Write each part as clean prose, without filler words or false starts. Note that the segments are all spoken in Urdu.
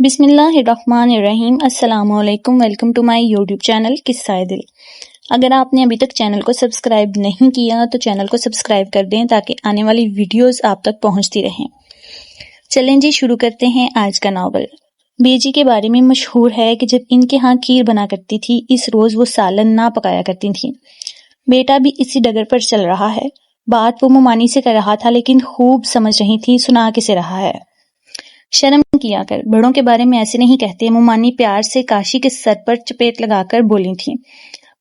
بسم اللہ الرحمن الرحیم۔ السلام علیکم، welcome to my YouTube channel Qissa Dil. اگر آپ نے ابھی تک چینل کو سبسکرائب نہیں کیا تو چینل کو سبسکرائب کر دیں تاکہ آنے والی ویڈیوز آپ تک پہنچتی رہیں۔ چلیں جی، شروع کرتے ہیں آج کا ناول۔ بیجی کے بارے میں مشہور ہے کہ جب ان کے ہاں کھیر بنا کرتی تھی، اس روز وہ سالن نہ پکایا کرتی تھیں۔ بیٹا بھی اسی ڈگر پر چل رہا ہے۔ بات وہ ممانی سے کر رہا تھا لیکن خوب سمجھ رہی تھی سنا کسے رہا ہے۔ شرم کیا کر، بڑوں کے بارے میں ایسے نہیں کہتے، ممانی پیار سے کاشی کے سر پر چپیٹ لگا کر بولی تھی۔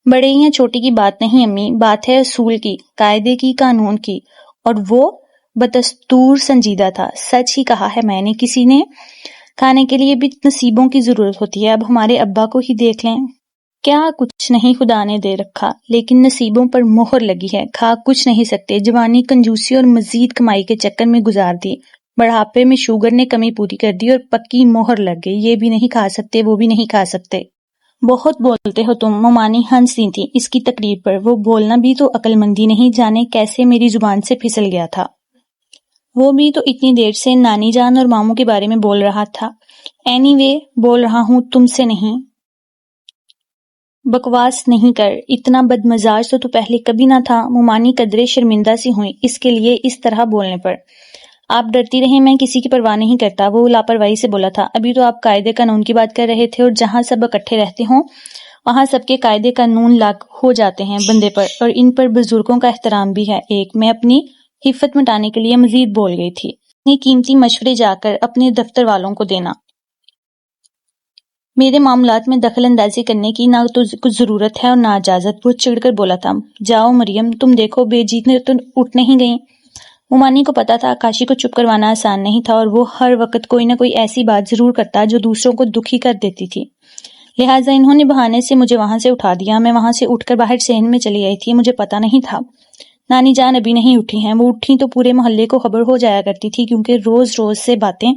بڑے یا چھوٹی کی بات نہیں امی، بات ہے اصول کی، قاعدے کی، قانون کی، اور وہ بدستور سنجیدہ تھا۔ سچ ہی کہا ہے میں نے، کسی نے کھانے کے لیے بھی نصیبوں کی ضرورت ہوتی ہے۔ اب ہمارے ابا کو ہی دیکھ لیں، کیا کچھ نہیں خدا نے دے رکھا، لیکن نصیبوں پر مہر لگی ہے، کھا کچھ نہیں سکتے۔ جوانی کنجوسی اور مزید کمائی کے چکر میں گزار دی، بڑھاپے میں شوگر نے کمی پوری کر دی اور پکی مہر لگ گئی، یہ بھی نہیں کھا سکتے، وہ بھی نہیں کھا سکتے۔ بہت بولتے ہو تم، ممانی ہنس دی تھی اس کی تقریر پر۔ وہ بولنا بھی تو عقل مندی نہیں، جانے کیسے میری زبان سے پھسل گیا تھا۔ وہ بھی تو اتنی دیر سے نانی جان اور ماموں کے بارے میں بول رہا تھا۔ اینی وے بول رہا ہوں، تم سے نہیں۔ بکواس نہیں کر، اتنا بد مزاج تو پہلے کبھی نہ تھا۔ ممانی قدرے شرمندہ سی ہوئی اس کے لیے اس طرح بولنے پر۔ آپ ڈرتی رہیں، میں کسی کی پرواہ نہیں کرتا، وہ لاپرواہی سے بولا تھا۔ ابھی تو آپ قاعدے قانون کی بات کر رہے تھے، اور جہاں سب اکٹھے رہتے ہوں وہاں سب کے قاعدے قانون لاگو ہو جاتے ہیں بندے پر، اور ان پر بزرگوں کا احترام بھی ہے۔ ایک میں اپنی حفت مٹانے کے لیے مزید بول گئی تھی، اپنی قیمتی مشورے جا کر اپنے دفتر والوں کو دینا۔ میرے معاملات میں دخل اندازی کرنے کی نہ تو کچھ ضرورت ہے اور نہ اجازت، وہ چڑ کر بولا تھا۔ جاؤ مریم، تم دیکھو بے جیتنے تو اٹھ نہیں گئیں۔ ممانی کو پتا تھا کاشی کو چپ کروانا آسان نہیں تھا، اور وہ ہر وقت کوئی نہ کوئی ایسی بات ضرور کرتا جو دوسروں کو دکھی کر دیتی تھی۔ لہٰذا انہوں نے بہانے سے مجھے وہاں سے اٹھا دیا۔ میں وہاں سے اٹھ کر باہر صحن میں چلی آئی تھی، مجھے پتا نہیں تھا نانی جان ابھی نہیں اٹھی ہیں۔ وہ اٹھی تو پورے محلے کو خبر ہو جایا کرتی تھی، کیونکہ روز روز سے باتیں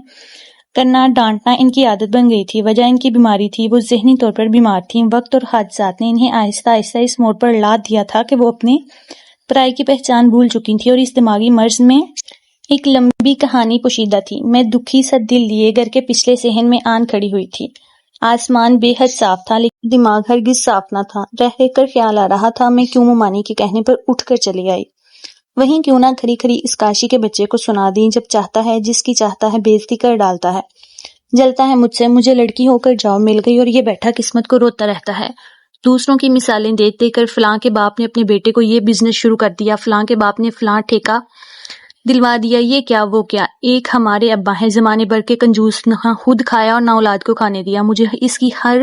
کرنا، ڈانٹنا ان کی عادت بن گئی تھی۔ وجہ ان کی بیماری تھی، وہ ذہنی طور پر بیمار تھیں۔ وقت اور حادثات نے انہیں آہستہ آہستہ اس موڑ پر لاد دیا تھا کہ وہ اپنے پرائی کی پہچان بھول چکی تھی، اور اس دماغی مرض میں ایک لمبی کہانی پوشیدہ تھی۔ میں دکھی سا دل لیے گھر کے پچھلے صحن میں آن کھڑی ہوئی تھی۔ آسمان بے حد صاف تھا، لیکن دماغ ہرگز صاف نہ تھا۔ رہ کر خیال آ رہا تھا، میں کیوں ممانی کے کہنے پر اٹھ کر چلی آئی؟ وہیں کیوں نہ کھڑی کھڑی اس کاشی کے بچے کو سنا دیں۔ جب چاہتا ہے، جس کی چاہتا ہے بےعزتی کر ڈالتا ہے۔ جلتا ہے مجھ سے، مجھے لڑکی ہو کر جاؤ مل گئی، اور یہ بیٹھا قسمت کو روتا رہتا ہے۔ دوسروں کی مثالیں دیکھ دیکھ کر فلاں کے باپ نے اپنے بیٹے کو یہ بزنس شروع کر دیا، فلاں کے باپ نے فلاں ٹھیکہ دلوا دیا، یہ کیا وہ کیا۔ ایک ہمارے ابا ہیں، زمانے بھر کے کنجوس، نہ خود کھایا اور نہ اولاد کو کھانے دیا۔ مجھے اس کی ہر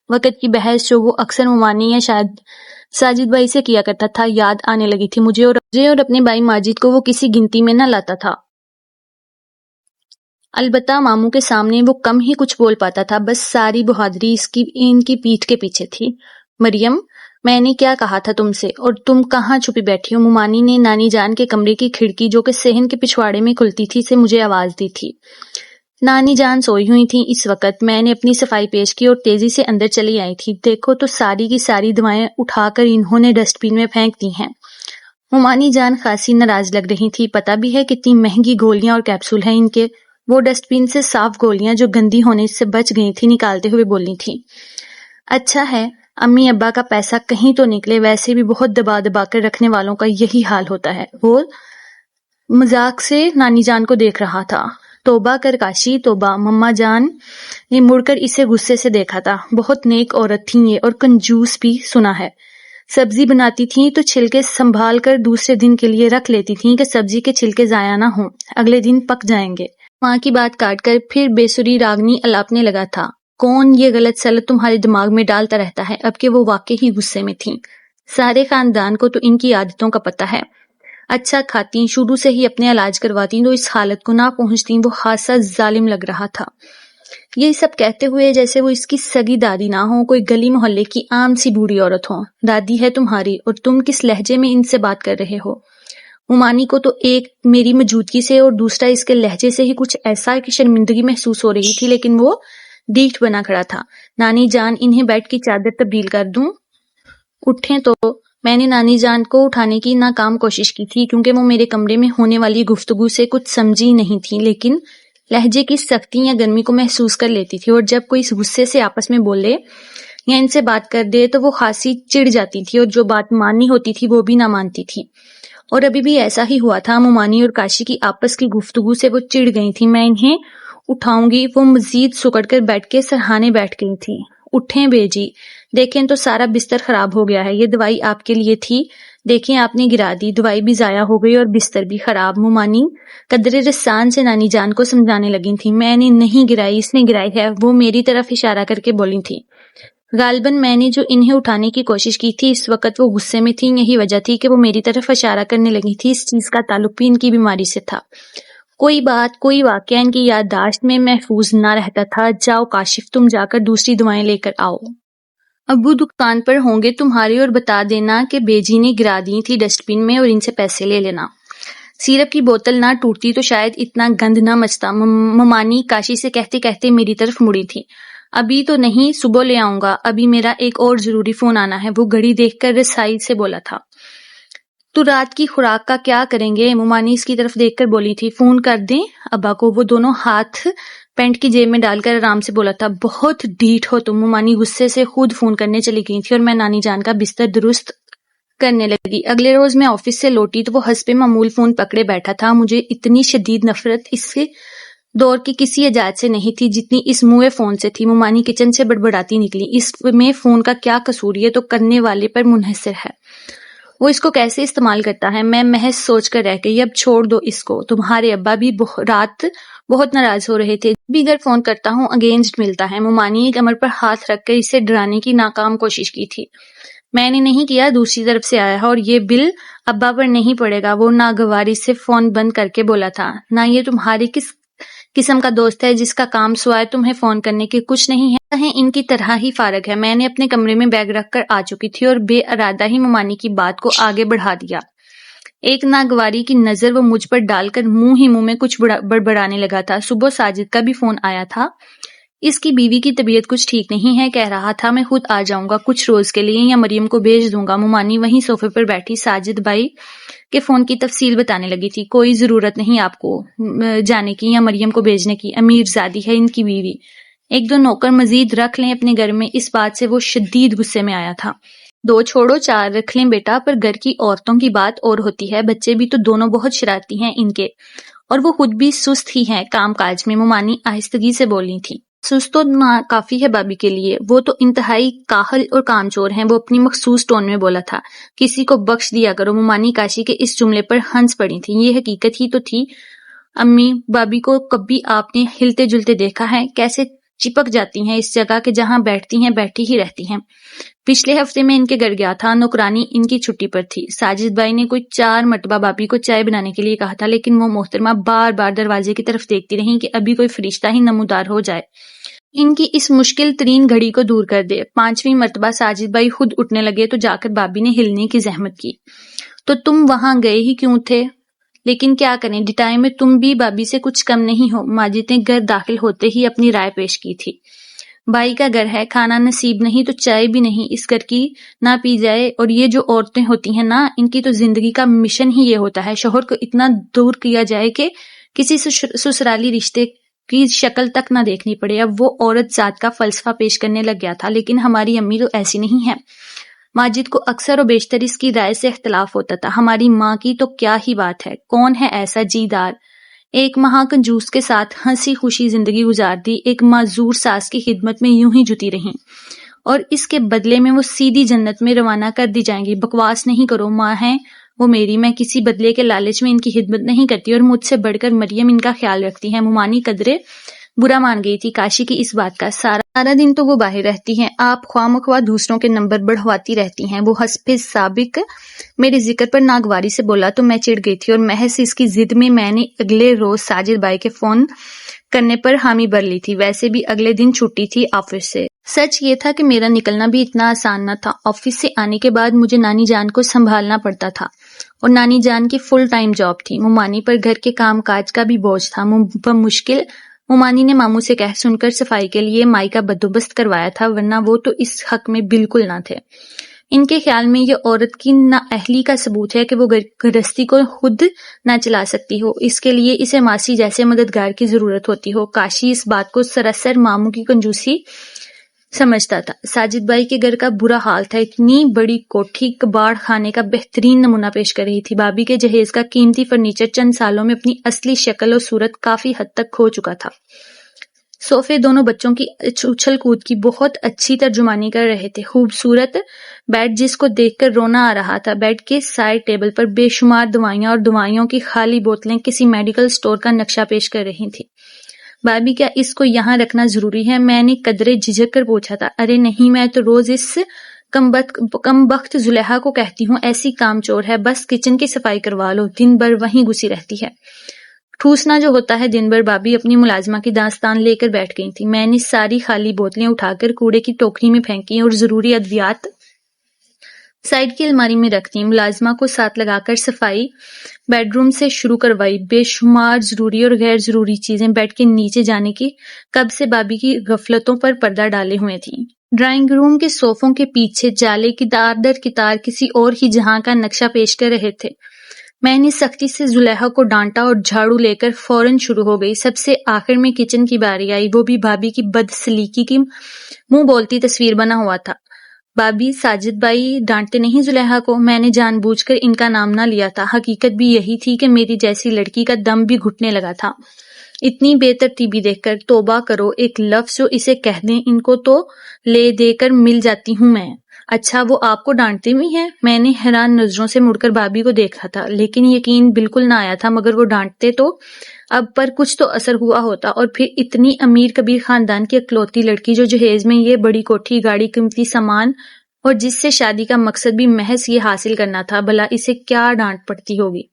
وقت کی بحث جو وہ اکثر ممانی یا شاید ساجد بھائی سے کیا کرتا تھا یاد آنے لگی تھی۔ مجھے اور اپنے بھائی ماجد کو وہ کسی گنتی میں نہ لاتا تھا۔ البتہ ماموں کے سامنے وہ کم ہی کچھ بول پاتا تھا، بس ساری بہادری ان کی پیٹھ کے پیچھے تھی۔ مریم، میں نے کیا کہا تھا تم سے، اور تم کہاں چھپی بیٹھی ہو؟ ممانی نے نانی جان کے کمرے کی کھڑکی جو کہ صحن کے پچھواڑے میں کھلتی تھی سے مجھے آواز دی تھی۔ نانی جان سوئی ہوئی تھیں اس وقت۔ میں نے اپنی صفائی پیش کی اور تیزی سے اندر چلی آئی تھی۔ دیکھو تو ساری کی ساری دوائیں اٹھا کر انہوں نے ڈسٹ بین میں پھینک دی ہیں۔ ممانی جان خاصی ناراض لگ رہی تھی۔ پتہ بھی ہے کتنی مہنگی گولیاں اور کیپسول ہیں ان کے۔ وہ ڈسٹ بین سے صاف گولیاں جو گندی ہونے سے بچ گئی تھی نکالتے ہوئے بولی تھی۔ اچھا ہے، امی ابا کا پیسہ کہیں تو نکلے، ویسے بھی بہت دبا دبا کر رکھنے والوں کا یہی حال ہوتا ہے۔ وہ مذاق سے نانی جان کو دیکھ رہا تھا۔ توبہ کر کاشی، توبہ۔ مما جان نے مڑ کر اسے غصے سے دیکھا تھا۔ بہت نیک عورت تھیں یہ، اور کنجوس بھی، سنا ہے۔ سبزی بناتی تھیں تو چھلکے سنبھال کر دوسرے دن کے لیے رکھ لیتی تھیں کہ سبزی کے چھلکے ضائع نہ ہوں، اگلے دن پک جائیں گے۔ ماں کی بات کاٹ کر پھر بے سری راگنی الاپنے لگا تھا۔ کون یہ غلط سلط تمہارے دماغ میں ڈالتا رہتا ہے؟ اب کہ وہ واقعی ہی غصے میں تھیں۔ سارے خاندان کو تو ان کی عادتوں کا پتہ ہے۔ اچھا کھاتیں، شروع سے ہی اپنے علاج کرواتیں تو اس حالت کو نہ پہنچتیں۔ وہ خاصا ظالم لگ رہا تھا، یہ سب کہتے ہوئے جیسے وہ اس کی سگی دادی نہ ہو، کوئی گلی محلے کی عام سی بوڑھی عورت ہو۔ دادی ہے تمہاری، اور تم کس لہجے میں ان سے بات کر رہے ہو؟ ممانی کو تو ایک میری موجودگی سے اور دوسرا اس کے لہجے سے ہی کچھ ایسا کہ شرمندگی محسوس ہو رہی تھی، لیکن وہ ڈیٹھ بنا کھڑا تھا۔ نانی جان، انہیں بیڈ کی چادر تبدیل کر دوں؟ اٹھیں تو۔ میں نے نانی جان کو اٹھانے کی ناکام کوشش کی تھی، کیونکہ وہ میرے کمرے میں ہونے والی گفتگو سے کچھ سمجھی نہیں تھی، لیکن لہجے کی سختی یا گرمی کو محسوس کر لیتی تھی، اور جب کوئی غصے سے آپس میں بولے یا ان سے بات کر دے تو وہ خاصی چڑ جاتی تھی، اور جو بات ماننی ہوتی تھی وہ بھی نہ مانتی تھی۔ اور ابھی بھی ایسا ہی ہوا تھا۔ مومانی اور کاشی کی آپس کی گفتگو سے وہ چڑ گئی تھی۔ میں انہیں اٹھاؤں گی، وہ مزید سکڑ کر بیٹھ کے سرہانے بیٹھ گئی تھی۔ اٹھیں بیجی، دیکھیں تو سارا بستر خراب ہو گیا ہے، یہ دوائی آپ کے لیے تھی، دیکھیں آپ نے گرا دی، دوائی بھی ضائع ہو گئی اور بستر بھی خراب۔ مومانی قدرے رسان سے نانی جان کو سمجھانے لگی تھی۔ میں نے نہیں گرائی، اس نے گرائی ہے، وہ میری طرف اشارہ کر کے بولی تھی۔ غالباً میں نے جو انہیں اٹھانے کی کوشش کی تھی، اس وقت وہ غصے میں تھیں، یہی وجہ تھی کہ وہ میری طرف اشارہ کرنے لگی تھی۔ اس چیز کا تعلق بھی ان کی بیماری سے تھا۔ کوئی بات، کوئی واقعہ ان کی یادداشت میں محفوظ نہ رہتا تھا۔ جاؤ کاشف، تم جا کر دوسری دوائیں لے کر آؤ، ابو دکان پر ہوں گے تمہارے، اور بتا دینا کہ بیجی نے گرا دی تھی ڈسٹ بن میں، اور ان سے پیسے لے لینا۔ سیرپ کی بوتل نہ ٹوٹتی تو شاید اتنا گند نہ مچتا۔ ممانی کاشی سے کہتے کہتے میری طرف مڑی تھی۔ ابھی تو نہیں، صبح لے آؤں گا، ابھی میرا ایک اور ضروری فون آنا ہے، وہ گھڑی دیکھ کر رسائی سے بولا تھا۔ تو رات کی خوراک کا کیا کریں گے؟ ممانی اس کی طرف دیکھ کر بولی تھی۔ فون کر دیں ابا کو، وہ دونوں ہاتھ پینٹ کی جیب میں ڈال کر آرام سے بولا تھا۔ بہت ڈھیٹ ہو تم۔ ممانی غصے سے خود فون کرنے چلی گئی تھی، اور میں نانی جان کا بستر درست کرنے لگی۔ اگلے روز میں آفس سے لوٹی تو وہ حسب معمول فون پکڑے بیٹھا تھا۔ مجھے اتنی شدید نفرت اس دور کی کسی ایجاد سے نہیں تھی جتنی اس منہ فون سے تھی۔ ممانی کچن سے بڑبڑاتی نکلی۔ اس میں فون کا کیا قصور؟ یہ تو کرنے والے پر منحصر ہے، وہ اس کو کیسے استعمال کرتا ہے۔ میں محض سوچ کر رہ گئی، اب چھوڑ دو اس کو۔ تمہارے ابا بھی رات بہت ناراض ہو رہے تھے، بھی اگر فون کرتا ہوں اگینسٹ ملتا ہے۔ ممانی نے کمر پر ہاتھ رکھ کر اسے ڈرانے کی ناکام کوشش کی تھی۔ میں نے نہیں کیا، دوسری طرف سے آیا ہے، اور یہ بل ابا پر نہیں پڑے گا، وہ ناگواری سے فون بند کر کے بولا تھا۔ نہ یہ تمہاری کس قسم کا دوست ہے جس کا کام سوائے تمہیں فون کرنے کے کچھ نہیں ہے، ان کی طرح ہی فارغ ہے۔ میں نے اپنے کمرے میں بیگ رکھ کر آ چکی تھی، اور بے ارادہ ہی ممانی کی بات کو آگے بڑھا دیا۔ ایک ناگواری کی نظر وہ مجھ پر ڈال کر منہ میں کچھ بڑبڑانے لگا تھا۔ صبح ساجد کا بھی فون آیا تھا۔ اس کی بیوی کی طبیعت کچھ ٹھیک نہیں ہے، کہہ رہا تھا میں خود آ جاؤں گا کچھ روز کے لیے، یا مریم کو بھیج دوں گا۔ ممانی وہیں صوفے پر بیٹھی ساجد بھائی کے فون کی تفصیل بتانے لگی تھی۔ کوئی ضرورت نہیں آپ کو جانے کی یا مریم کو بھیجنے کی، امیر زادی ہے ان کی بیوی، ایک دو نوکر مزید رکھ لیں اپنے گھر میں۔ اس بات سے وہ شدید غصے میں آیا تھا۔ دو چھوڑو چار رکھ لیں بیٹا، پر گھر کی عورتوں کی بات اور ہوتی ہے، بچے بھی تو دونوں بہت شرارتی ہیں ان کے، اور وہ خود بھی سست ہی ہیں کام کاج میں۔ ممانی آہستگی سے بولنی تھی۔ سست تو کافی ہے بابی کے لیے، وہ تو انتہائی کاہل اور کامچور ہیں، وہ اپنی مخصوص ٹون میں بولا تھا۔ کسی کو بخش دیا کرو۔ ممانی کاشی کے اس جملے پر ہنس پڑی تھی۔ یہ حقیقت ہی تو تھی۔ امی، بابی کو کبھی آپ نے ہلتے جلتے دیکھا ہے؟ کیسے چپک جاتی ہیں اس جگہ کہ جہاں بیٹھتی ہیں بیٹھی ہی رہتی ہیں۔ پچھلے ہفتے میں ان کے گھر گیا تھا، نوکرانی ان کی چھٹی پر تھی۔ ساجد بھائی نے کوئی 4 مرتبہ بابی کو چائے بنانے کے لیے کہا تھا، لیکن وہ محترمہ بار بار دروازے کی طرف دیکھتی رہیں کہ ابھی کوئی فرشتہ ہی نمودار ہو جائے، ان کی اس مشکل ترین گھڑی کو دور کر دے۔ 5ویں مرتبہ ساجد بھائی خود اٹھنے لگے تو جا کر بابی نے ہلنے کی زحمت کی۔ تو تم وہاں گئے ہی کیوں تھے؟ لیکن کیا کریں، ڈٹائی میں تم بھی بابی سے کچھ کم نہیں ہو۔ ماجد نے گھر داخل ہوتے ہی اپنی رائے پیش کی تھی۔ بھائی کا گھر ہے، کھانا نصیب نہیں تو چائے بھی نہیں اس گھر کی نہ پی جائے، اور یہ جو عورتیں ہوتی ہیں نا، ان کی تو زندگی کا مشن ہی یہ ہوتا ہے شوہر کو اتنا دور کیا جائے کہ کسی سسرالی رشتے کی شکل تک نہ دیکھنی پڑے۔ اب وہ عورت ذات کا فلسفہ پیش کرنے لگ گیا تھا، لیکن ہماری امی تو ایسی نہیں ہے۔ ماجد کو اکثر و بیشتر اس کی رائے سے اختلاف ہوتا تھا۔ ہماری ماں کی تو کیا ہی بات ہے، کون ہے ایسا جی دار، ایک مہا کنجوس کے ساتھ ہنسی خوشی زندگی گزار دی، ایک معذور ساس کی خدمت میں یوں ہی جتی رہیں، اور اس کے بدلے میں وہ سیدھی جنت میں روانہ کر دی جائیں گی۔ بکواس نہیں کرو، ماں ہیں وہ میری، میں کسی بدلے کے لالچ میں ان کی خدمت نہیں کرتی، اور مجھ سے بڑھ کر مریم ان کا خیال رکھتی ہے۔ ممانی قدرے برا مان گئی تھی کاشی کی اس بات کا۔ سارا دن تو وہ باہر رہتی ہیں، آپ خواہ مخواہ دوسروں کے نمبر بڑھواتی رہتی ہیں۔ وہ حسب سابق میرے ذکر پر ناگواری سے بولا تو میں چڑ گئی تھی، اور محض اس کی ضد میں نے اگلے روز ساجد بھائی کے فون کرنے پر حامی بھر لی تھی۔ ویسے بھی اگلے دن چھٹی تھی آفس سے۔ سچ یہ تھا کہ میرا نکلنا بھی اتنا آسان نہ تھا۔ آفس سے آنے کے بعد مجھے نانی جان کو سنبھالنا پڑتا تھا، اور نانی جان کی فل ٹائم جاب تھی۔ ممانی پر گھر کے کام کاج کا بھی بوجھ تھا۔ بمشکل ممانی نے ماموں سے کہہ سن کر صفائی کے لیے مائی کا بندوبست کروایا تھا، ورنہ وہ تو اس حق میں بالکل نہ تھے۔ ان کے خیال میں یہ عورت کی نااہلی کا ثبوت ہے کہ وہ گرہستی کو خود نہ چلا سکتی ہو، اس کے لیے اسے ماسی جیسے مددگار کی ضرورت ہوتی ہو۔ کاشی اس بات کو سراسر ماموں کی کنجوسی سمجھتا تھا۔ ساجد بھائی کے گھر کا برا حال تھا۔ اتنی بڑی کوٹھی کباڑ خانے کا بہترین نمونہ پیش کر رہی تھی۔ بھابھی کے جہیز کا قیمتی فرنیچر چند سالوں میں اپنی اصلی شکل اور صورت کافی حد تک کھو چکا تھا۔ صوفے دونوں بچوں کی اچھل کود کی بہت اچھی ترجمانی کر رہے تھے۔ خوبصورت بیڈ جس کو دیکھ کر رونا آ رہا تھا، بیڈ کے سائڈ ٹیبل پر بے شمار دوائیاں اور دوائیوں کی خالی بوتلیں کسی میڈیکل سٹور کا نقشہ پیش کر رہی تھیں۔ بھابھی کیا اس کو یہاں رکھنا ضروری ہے؟ میں نے قدرے جھجک کر پوچھا تھا۔ ارے نہیں، میں تو روز اس کم بخت زلیخا کو کہتی ہوں ایسی کام چور ہے، بس کچن کی صفائی کروا لو، دن بھر وہیں گھسی رہتی ہے۔ ٹھوسنا جو ہوتا ہے دن بھر۔ بھابھی اپنی ملازمہ کی داستان لے کر بیٹھ گئی تھی۔ میں نے ساری خالی بوتلیں اٹھا کر کوڑے کی ٹوکری میں پھینکی اور ضروری ادویات سائڈ کی الماری میں رکھ دی۔ ملازمہ کو ساتھ لگا کر صفائی بیڈ روم سے شروع کروائی۔ بے شمار ضروری اور غیر ضروری چیزیں بیڈ کے نیچے جانے کی کب سے بھابھی کی غفلتوں پر پردہ ڈالے ہوئے تھیں۔ ڈرائنگ روم کے صوفوں کے پیچھے جالے کتار در کتار کسی اور ہی جہاں کا نقشہ پیش کر رہے تھے۔ میں نے سختی سے زلیخا کو ڈانٹا اور جھاڑو لے کر فوراً شروع ہو گئی۔ سب سے آخر میں کچن کی باری آئی، وہ بھی بھابھی کی بد سلیقی کی منہ بولتی تصویر بنا ہوا تھا۔ بھابھی، ساجد بھائی ڈانٹتے نہیں زلیخا کو؟ میں نے جان بوجھ کر ان کا نام نہ لیا تھا۔ حقیقت بھی یہی تھی کہ میری جیسی لڑکی کا دم بھی گھٹنے لگا تھا اتنی بے ترتیبی دیکھ کر۔ توبہ کرو، ایک لفظ جو اسے کہہ دیں، ان کو تو لے دے کر مل جاتی ہوں میں۔ اچھا، وہ آپ کو ڈانٹتے بھی ہیں؟ میں نے حیران نظروں سے مڑ کر بھابھی کو دیکھا تھا، لیکن یقین بالکل نہ آیا تھا مگر وہ ڈانٹتے تو اب پر کچھ تو اثر ہوا ہوتا، اور پھر اتنی امیر کبیر خاندان کی اکلوتی لڑکی جو جہیز میں یہ بڑی کوٹھی، گاڑی، قیمتی سامان اور جس سے شادی کا مقصد بھی محض یہ حاصل کرنا تھا، بھلا اسے کیا ڈانٹ پڑتی ہوگی؟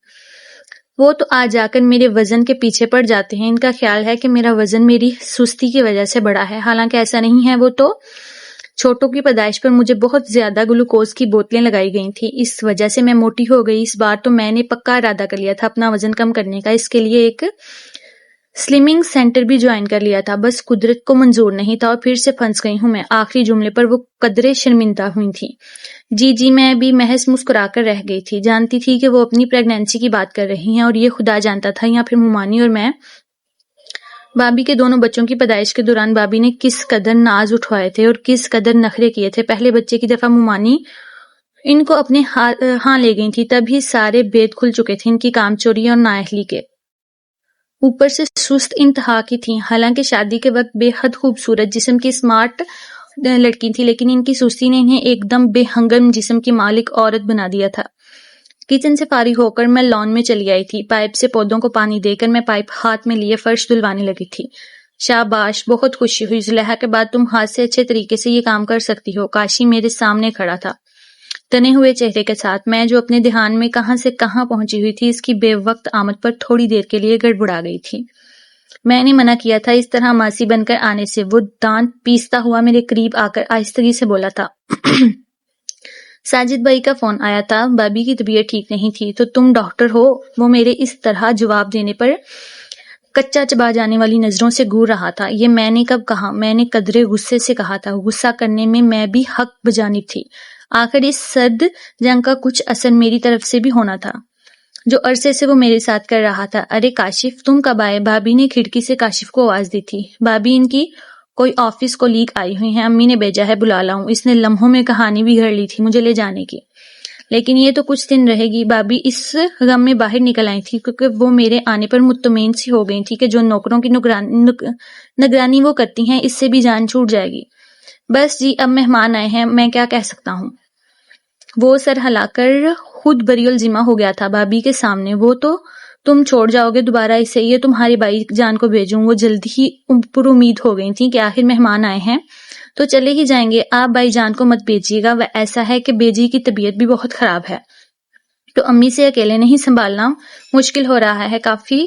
وہ تو آ جا کر میرے وزن کے پیچھے پڑ جاتے ہیں۔ ان کا خیال ہے کہ میرا وزن میری سستی کی وجہ سے بڑھا ہے، حالانکہ ایسا نہیں ہے۔ وہ تو چھوٹوں کی پیدائش پر مجھے بہت زیادہ گلوکوز کی بوتلیں لگائی گئی تھیں، اس وجہ سے میں موٹی ہو گئی۔ اس بار تو میں نے پکا ارادہ کر لیا تھا اپنا وزن کم کرنے کا، اس کے لیے ایک سلمنگ سینٹر بھی جوائن کر لیا تھا، بس قدرت کو منظور نہیں تھا اور پھر سے پھنس گئی ہوں میں۔ آخری جملے پر وہ قدرے شرمندہ ہوئی تھی۔ جی میں بھی محض مسکرا کر رہ گئی تھی، جانتی تھی کہ وہ اپنی پریگنینسی کی بات کر رہی ہیں، اور یہ خدا جانتا تھا یا پھر مومانی اور میں۔ بھابھی کے دونوں بچوں کی پیدائش کے دوران بھابھی نے کس قدر ناز اٹھوائے تھے اور کس قدر نخرے کیے تھے۔ پہلے بچے کی دفعہ مومانی ان کو اپنے ہاں لے گئی تھی، تب ہی سارے بید کھل چکے تھے ان کی کام چوری اور نااہلی کے۔ اوپر سے سست انتہا کی تھیں، حالانکہ شادی کے وقت بے حد خوبصورت جسم کی اسمارٹ لڑکی تھی، لیکن ان کی سستی نے انہیں ایک دم بے ہنگم جسم کی مالک عورت بنا دیا تھا۔ کچن سے فارغ ہو کر میں لان میں چلی آئی تھی۔ پائپ سے پودوں کو پانی دے کر میں پائپ ہاتھ میں لیے فرش دھلوانے لگی تھی۔ شاباش، بہت خوشی ہوئی زلیخا کے بعد تم ہاتھ سے اچھے طریقے سے یہ کام کر سکتی ہو۔ کاشی میرے سامنے کھڑا تھا تنے ہوئے چہرے کے ساتھ۔ میں جو اپنے دھیان میں کہاں سے کہاں پہنچی ہوئی تھی، اس کی بے وقت آمد پر تھوڑی دیر کے لیے گڑبڑا گئی تھی۔ میں نے منع کیا تھا اس طرح ماسی بن کر آنے سے۔ وہ دانت پیستا ہوا میرے قریب آ کر آہستگی سے بولا تھا۔ ساجد بھائی کا فون آیا تھا، بھابھی کی طبیعت ٹھیک نہیں تھی، تو تم ڈاکٹر ہو؟ وہ میرے اس طرح جواب دینے پر کچا چبا جانے والی نظروں سے گور رہا تھا۔ یہ میں نے کب کہا؟ میں نے قدرے غصے سے کہا تھا۔ غصہ کرنے میں بھی حق بجانب تھی۔ آخر اس سرد جنگ کا کچھ اثر میری طرف سے بھی ہونا تھا جو عرصے سے وہ میرے ساتھ کر رہا تھا۔ ارے کاشف، تم کب آئے؟ بھابھی نے کھڑکی سے کاشف کو آواز دی تھی۔ بھابھی، ان کی کوئی آفس کولیگ آئی ہوئی ہیں، امی نے بھیجا ہے، بلا لاؤں؟ اس نے لمحوں میں کہانی بھی گھڑ لی تھی مجھے لے جانے کی، لیکن یہ تو کچھ دن رہے گی۔ بھابھی اس غم میں باہر نکل آئی تھی کیونکہ وہ میرے آنے پر مطمئن سی ہو گئی تھی کہ جو نوکروں کی نگرانی وہ کرتی ہیں، اس سے بھی جان چھوٹ جائے گی۔ بس جی، اب مہمان آئے ہیں، میں کیا کہہ سکتا ہوں؟ وہ سر ہلا کر خود بری الذمہ ہو گیا تھا بھابھی کے سامنے۔ وہ تو تم چھوڑ جاؤ گے دوبارہ اسے، یہ تمہارے بھائی جان کو بھیجوں؟ وہ جلدی ہی پر امید ہو گئی تھی کہ آخر مہمان آئے ہیں تو چلے ہی جائیں گے۔ آپ بھائی جان کو مت بھیجیے گا، وہ ایسا ہے کہ بیجی کی طبیعت بھی بہت خراب ہے، تو امی سے اکیلے نہیں سنبھالنا مشکل ہو رہا ہے۔ کافی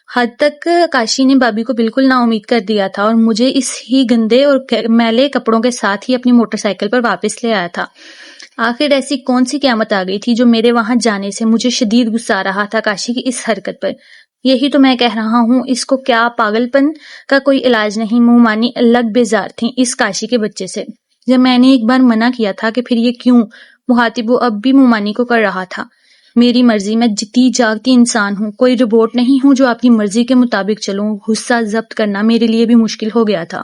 حد تک کاشی نے بھابھی کو بالکل نا امید کر دیا تھا اور مجھے اس ہی گندے اور میلے کپڑوں کے ساتھ ہی اپنی موٹر سائیکل پر واپس لے آیا تھا۔ آخر ایسی کون سی قیامت آ گئی تھی جو میرے وہاں جانے سے مجھے شدید غصہ آ رہا تھا کاشی کی اس حرکت پر۔ یہی تو میں کہہ رہا ہوں، اس کو کیا پاگل پن کا کوئی علاج نہیں؟ مومانی الگ بیزار تھیں اس کاشی کے بچے سے۔ جب میں نے ایک بار منع کیا تھا کہ پھر یہ کیوں، مخاطب وہ اب بھی مومانی کو کر رہا تھا۔ میری مرضی، میں جیتی جاگتی انسان ہوں، کوئی روبوٹ نہیں ہوں جو آپ کی مرضی کے مطابق چلوں۔ غصہ ضبط کرنا میرے لیے بھی مشکل ہو گیا تھا۔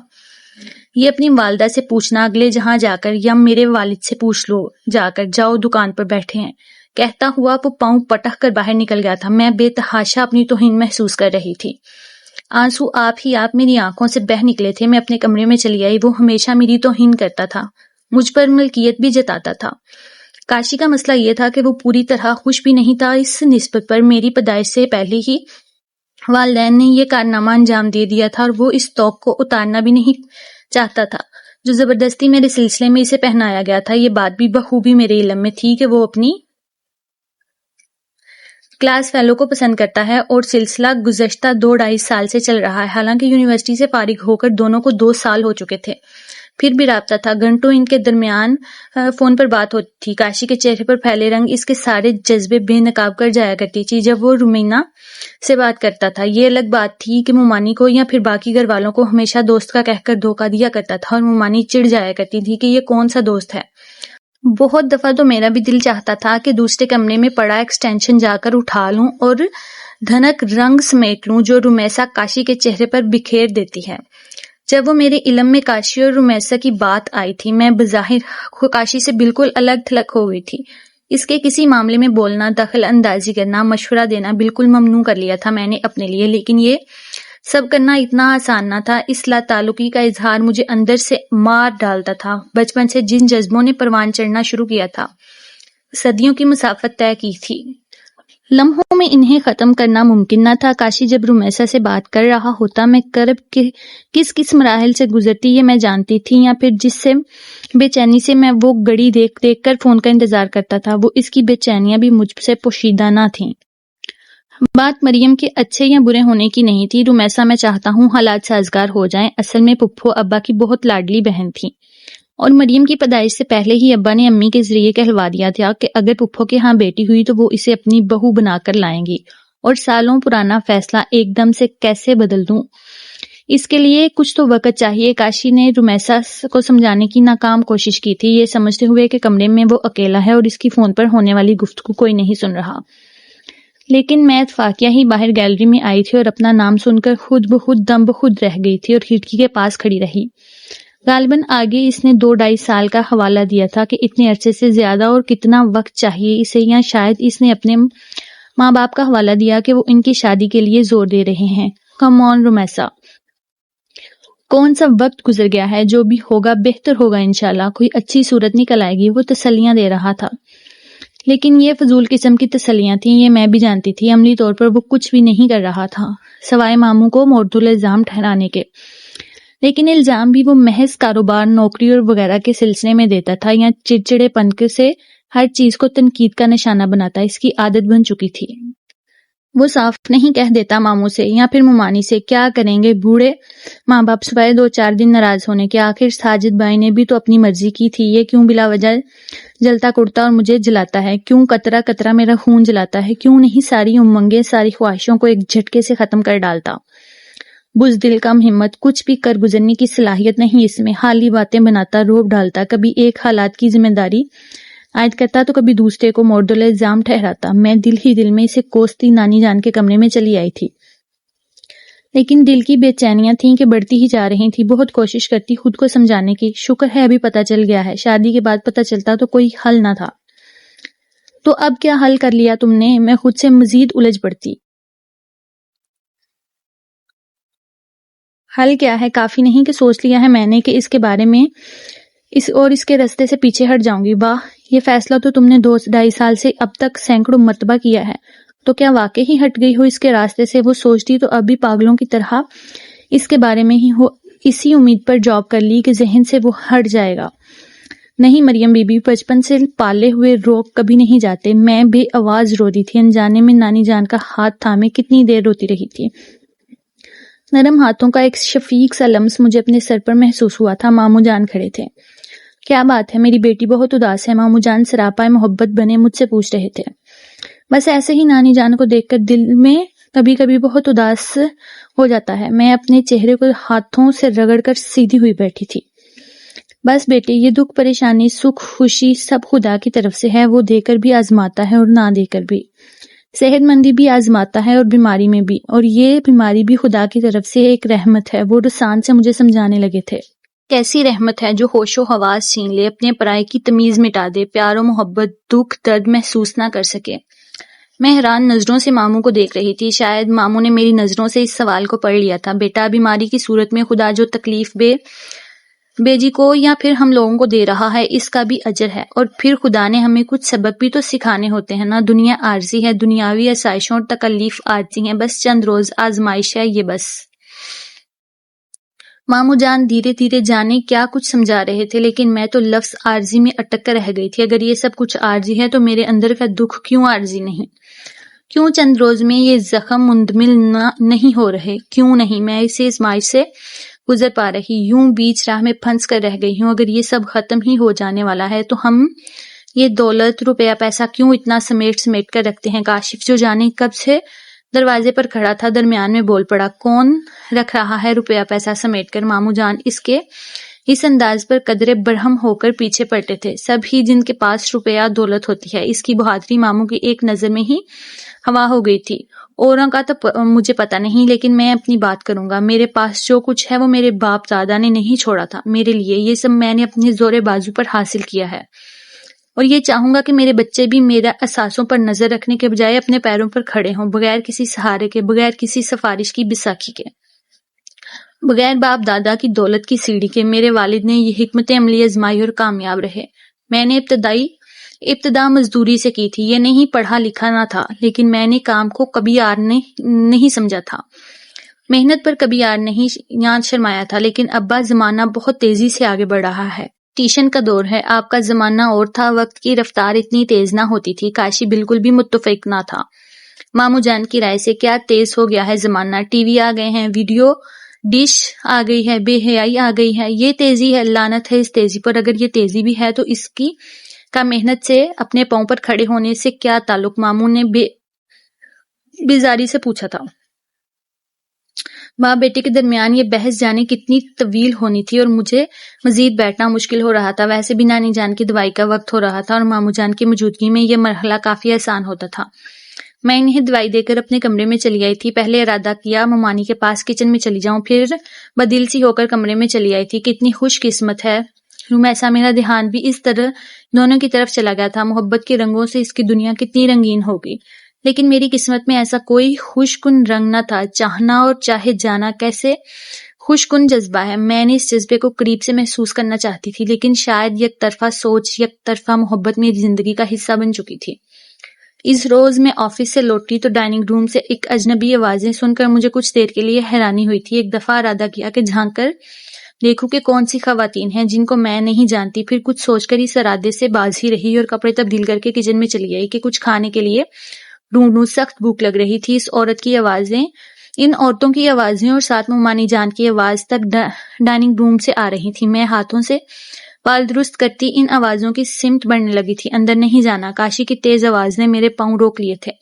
یہ اپنی والدہ سے پوچھنا اگلے جہاں جا کر، یا میرے والد سے پوچھ لو جا کر، جاؤ دکان پر بیٹھے ہیں، کہتا ہوا وہ پاؤں پٹک کر باہر نکل گیا تھا۔ میں بے تحاشا اپنی توہین محسوس کر رہی تھی۔ آنسو آپ میری آنکھوں سے بہہ نکلے تھے۔ میں اپنے کمرے میں چلی آئی۔ وہ ہمیشہ میری توہین کرتا تھا، مجھ پر ملکیت بھی جتاتا تھا۔ کاشی کا مسئلہ یہ تھا کہ وہ پوری طرح خوش بھی نہیں تھا اس نسبت پر۔ میری پیدائش سے پہلے ہی والدین نے یہ کارنامہ انجام دے دیا تھا، اور وہ اس توق کو اتارنا بھی نہیں چاہتا تھا جو زبردستی میرے سلسلے میں اسے پہنایا گیا تھا۔ یہ بات بھی بخوبی میرے علم میں تھی کہ وہ اپنی کلاس فیلو کو پسند کرتا ہے، اور سلسلہ گزشتہ 2-2.5 سال سے چل رہا ہے۔ حالانکہ یونیورسٹی سے فارغ ہو کر دونوں کو 2 سال ہو چکے تھے، پھر بھی رابطہ تھا۔ گھنٹوں ان کے درمیان فون پر بات ہوتی تھی۔ کاشی کے چہرے پر پھیلے رنگ اس کے سارے جذبے بے نقاب کر جایا کرتی تھی جب وہ رومینا سے بات کرتا تھا۔ یہ الگ بات تھی کہ مومانی کو یا پھر باقی گھر والوں کو ہمیشہ دوست کا کہہ کر دھوکہ دیا کرتا تھا، اور مومانی چڑ جایا کرتی تھی کہ یہ کون سا دوست ہے۔ بہت دفعہ تو میرا بھی دل چاہتا تھا کہ دوسرے کمرے میں پڑا ایکسٹینشن جا کر اٹھا لوں اور دھنک رنگ سمیٹ لوں جو رومیسا کاشی کے چہرے پر بکھیر دیتی ہے۔ جب وہ میرے علم میں کاشی اور رومیسا کی بات آئی تھی، میں بظاہر کاشی سے بالکل الگ تھلگ ہو گئی تھی۔ اس کے کسی معاملے میں بولنا، دخل اندازی کرنا، مشورہ دینا بالکل ممنوع کر لیا تھا میں نے اپنے لیے، لیکن یہ سب کرنا اتنا آسان نہ تھا۔ اس لا تعلقی کا اظہار مجھے اندر سے مار ڈالتا تھا۔ بچپن سے جن جذبوں نے پروان چڑھنا شروع کیا تھا، صدیوں کی مسافت طے کی تھی، لمحوں میں انہیں ختم کرنا ممکن نہ تھا۔ کاشی جب رومیسا سے بات کر رہا ہوتا، میں کرب کے کس مراحل سے گزرتی یہ میں جانتی تھی، یا پھر جس سے بے چینی سے میں وہ گھڑی دیکھ کر فون کا انتظار کرتا تھا، وہ اس کی بے چینیاں بھی مجھ سے پوشیدہ نہ تھیں۔ بات مریم کے اچھے یا برے ہونے کی نہیں تھی۔ رومیسا، میں چاہتا ہوں حالات سازگار ہو جائیں، اصل میں پھپھو ابا کی بہت لاڈلی بہن تھی، اور مریم کی پیدائش سے پہلے ہی ابا نے امی کے ذریعے کہلوا دیا تھا کہ اگر پھپھو کے ہاں بیٹی ہوئی تو وہ اسے اپنی بہو بنا کر لائیں گی، اور سالوں پرانا فیصلہ ایک دم سے کیسے بدل دوں؟ اس کے لیے کچھ تو وقت چاہیے۔ کاشی نے رومیسا کو سمجھانے کی ناکام کوشش کی تھی، یہ سمجھتے ہوئے کہ کمرے میں وہ اکیلا ہے اور اس کی فون پر ہونے والی گفتگو کوئی نہیں سن رہا، لیکن میں اتفاقیہ ہی باہر گیلری میں آئی تھی اور اپنا نام سن کر خود بخود دم بخود رہ گئی تھی اور کھڑکی کے پاس کھڑی رہی۔ غالباً آگے اس نے 2-2.5 سال کا حوالہ دیا تھا کہ اتنے عرصے سے زیادہ اور کتنا وقت چاہیے اسے، یا شاید اس نے اپنے ماں باپ کا حوالہ دیا کہ وہ ان کی شادی کے لیے زور دے رہے ہیں۔ کم آن رومیسا، کون سا وقت گزر گیا ہے، جو بھی ہوگا بہتر ہوگا انشاءاللہ، کوئی اچھی صورت نکل آئے گی، وہ تسلیاں دے رہا تھا۔ لیکن یہ فضول قسم کی تسلیاں تھیں، یہ میں بھی جانتی تھی۔ عملی طور پر وہ کچھ بھی نہیں کر رہا تھا سوائے ماموں کو مورد الزام ٹھہرانے کے، لیکن الزام بھی وہ محض کاروبار، نوکری اور وغیرہ کے سلسلے میں دیتا تھا، یا چڑچڑے پن سے ہر چیز کو تنقید کا نشانہ بناتا۔ اس کی عادت بن چکی تھی۔ وہ صاف نہیں کہہ دیتا ماموں سے یا پھر مومانی سے، کیا کریں گے بوڑھے ماں باپ سوائے 2-4 دن ناراض ہونے کے۔ آخر ساجد بھائی نے بھی تو اپنی مرضی کی تھی، یہ کیوں بلا وجہ جلتا کڑتا اور مجھے جلاتا ہے؟ کیوں قطرہ قطرہ میرا خون جلاتا ہے؟ کیوں نہیں ساری امنگیں، ساری خواہشوں کو ایک جھٹکے سے ختم کر ڈالتا؟ بزدل، کم ہمت، کچھ بھی کر گزرنے کی صلاحیت نہیں اس میں، حالی باتیں بناتا، روب ڈالتا، کبھی ایک حالات کی ذمہ داری عائد کرتا تو کبھی دوسرے کو مورد الزام ٹھہراتا۔ میں دل ہی دل میں اسے کوستی نانی جان کے کمرے میں چلی آئی تھی، لیکن دل کی بے چینیاں تھیں کہ بڑھتی ہی جا رہی تھی۔ بہت کوشش کرتی خود کو سمجھانے کی، شکر ہے ابھی پتہ چل گیا ہے، شادی کے بعد پتہ چلتا تو کوئی حل نہ تھا۔ تو اب کیا حل کر لیا تم نے؟ میں خود سے مزید الجھ پڑتی۔ حل کیا ہے؟ کافی نہیں کہ سوچ لیا ہے میں نے کہ اس کے بارے میں اس کے راستے سے پیچھے ہٹ جاؤں گی۔ واہ، یہ فیصلہ تو تم نے 2-2.5 سال سے اب تک سینکڑوں مرتبہ کیا ہے، تو کیا واقعی ہی ہٹ گئی ہو اس کے راستے سے؟ وہ سوچتی تو اب بھی پاگلوں کی طرح اس کے بارے میں ہی ہو، اسی امید پر جاب کر لی کہ ذہن سے وہ ہٹ جائے گا۔ نہیں مریم بی بی، بچپن سے پالے ہوئے روک کبھی نہیں جاتے۔ میں بے آواز رو دی تھی، انجانے میں نانی جان کا ہاتھ تھامے کتنی دیر روتی رہی تھی۔ نرم ہاتھوں کا ایک شفیق سا لمس مجھے اپنے سر پر محسوس ہوا تھا۔ ماموں جان کھڑے تھے۔ کیا بات ہے میری بیٹی بہت اداس ہے؟ ماموں جان سراپا محبت بنے مجھ سے پوچھ رہے تھے۔ بس ایسے ہی نانی جان کو دیکھ کر دل میں کبھی کبھی بہت اداس ہو جاتا ہے۔ میں اپنے چہرے کو ہاتھوں سے رگڑ کر سیدھی ہوئی بیٹھی تھی۔ بس بیٹے، یہ دکھ، پریشانی، سکھ، خوشی سب خدا کی طرف سے ہے، وہ دے کر بھی آزماتا ہے اور نہ دے کر بھی، صحت مندی بھی آزماتا ہے اور بیماری میں بھی، اور یہ بیماری بھی خدا کی طرف سے ایک رحمت ہے۔ وہ رسان سے مجھے سمجھانے لگے تھے، کیسی رحمت ہے جو ہوش و حواس چھین لے، اپنے پرائے کی تمیز مٹا دے، پیار و محبت، دکھ درد محسوس نہ کر سکے۔ میں حیران نظروں سے ماموں کو دیکھ رہی تھی، شاید ماموں نے میری نظروں سے اس سوال کو پڑھ لیا تھا، بیٹا، بیماری کی صورت میں خدا جو تکلیف بے جی کو یا پھر ہم لوگوں کو دے رہا ہے، اس کا بھی اجر ہے، اور پھر خدا نے ہمیں کچھ سبق بھی تو سکھانے ہوتے ہیں نا۔ دنیا عارضی ہے، دنیاوی آسائشوں اور تکلیف عارضی ہیں، بس چند روز آزمائش ہے یہ بس۔ ماموں جان دھیرے دھیرے جانے کیا کچھ سمجھا رہے تھے، لیکن میں تو لفظ عارضی میں اٹک کر رہ گئی تھی۔ اگر یہ سب کچھ عارضی ہے تو میرے اندر کا دکھ کیوں عارضی نہیں؟ کیوں چند روز میں یہ زخم مندمل نہیں ہو رہے؟ کیوں نہیں میں اسے آزمائش سے گزر پا رہی؟ یوں بیچ راہ میں پھنس کر رہ گئی ہوں۔ اگر یہ سب ختم ہی ہو جانے والا ہے تو ہم یہ دولت، روپیہ پیسہ کیوں اتنا سمیٹ کر رکھتے ہیں؟ کاشف جو جانے کب سے دروازے پر کھڑا تھا، درمیان میں بول پڑا، کون رکھ رہا ہے روپیہ پیسہ سمیٹ کر؟ ماموں جان اس انداز پر قدرے برہم ہو کر پیچھے پڑتے تھے۔ سب ہی جن کے پاس روپیہ دولت ہوتی ہے، اس کی بہادری ماموں کی ایک نظر میں ہی ہوا ہو گئی تھی۔ اوروں کا تو مجھے پتا نہیں، لیکن میں اپنی بات کروں گا۔ میرے پاس جو کچھ ہے وہ میرے باپ دادا نے نہیں چھوڑا تھا میرے لیے، یہ سب میں نے اپنے زور بازو پر حاصل کیا ہے، اور یہ چاہوں گا کہ میرے بچے بھی میرا اثاثوں پر نظر رکھنے کے بجائے اپنے پیروں پر کھڑے ہوں، بغیر کسی سہارے کے، بغیر کسی سفارش کی بیساکھی کے، بغیر باپ دادا کی دولت کی سیڑھی کے۔ میرے والد نے یہ حکمت عملی آزمائی اور کامیاب رہے۔ میں نے ابتدا مزدوری سے کی تھی، یہ نہیں پڑھا لکھا نہ تھا، لیکن میں نے کام کو کبھی عار نہیں سمجھا تھا، محنت پر کبھی عار نہیں شرمایا تھا۔ لیکن ابا، زمانہ بہت تیزی سے آگے بڑھ رہا ہے، ٹیشن کا دور ہے، آپ کا زمانہ اور تھا، وقت کی رفتار اتنی تیز نہ ہوتی تھی۔ کاشی بالکل بھی متفق نہ تھا ماموں جان کی رائے سے۔ کیا تیز ہو گیا ہے زمانہ، ٹی وی آ گئے ہیں، ویڈیو ڈش آ گئی ہے، بے حیائی آ گئی ہے، یہ تیزی ہے، لعنت ہے اس تیزی پر۔ اگر یہ تیزی بھی ہے تو اس کا محنت سے اپنے پاؤں پر کھڑے ہونے سے کیا تعلق؟ ماموں نے بیزاری سے پوچھا تھا۔ باپ بیٹے کے درمیان یہ بحث جانے کتنی طویل ہونی تھی، اور مجھے مزید بیٹھنا مشکل ہو رہا تھا۔ ویسے بھی نانی جان کی دوائی کا وقت ہو رہا تھا، اور ماموں جان کی موجودگی میں یہ مرحلہ کافی آسان ہوتا تھا۔ میں انہیں دوائی دے کر اپنے کمرے میں چلی آئی تھی۔ پہلے ارادہ کیا ممانی کے پاس کچن میں چلی جاؤں، پھر بدل سی ہو کر کمرے میں چلی آئی تھی۔ کتنی خوش قسمت ہے رومیسا، میرا دھیان بھی اس طرح دونوں کی طرف چلا گیا تھا۔ محبت کے رنگوں سے اس کی دنیا کتنی رنگین ہوگی، لیکن میری قسمت میں ایسا کوئی خوش کن رنگ نہ تھا۔ چاہنا اور چاہے جانا کیسے خوش کن جذبہ ہے، میں نے اس جذبے کو قریب سے محسوس کرنا چاہتی تھی، لیکن شاید یک طرفہ سوچ، یک طرفہ محبت میری زندگی کا حصہ بن چکی تھی۔ اس روز میں آفس سے لوٹی تو ڈائننگ روم سے ایک اجنبی آوازیں سن کر مجھے کچھ دیر کے لیے حیرانی ہوئی تھی۔ ایک دفعہ ارادہ کیا کہ جھانک کر دیکھوں کہ کون سی خواتین ہیں جن کو میں نہیں جانتی، پھر کچھ سوچ کر اس ارادے سے باز ہی رہی اور کپڑے تبدیل کر کے کچن میں چلی آئی کہ کچھ کھانے کے لیے ڈھونڈوں۔ سخت بھوک لگ رہی تھی۔ ان عورتوں کی آوازیں اور ساتھ ممانی جان کی آواز تک ڈائننگ روم سے آ رہی تھی۔ میں ہاتھوں سے بال درست کرتی ان آوازوں کی سمت بڑھنے لگی تھی۔ اندر نہیں جانا، کاشی کی تیز آواز نے میرے پاؤں روک لیے تھے۔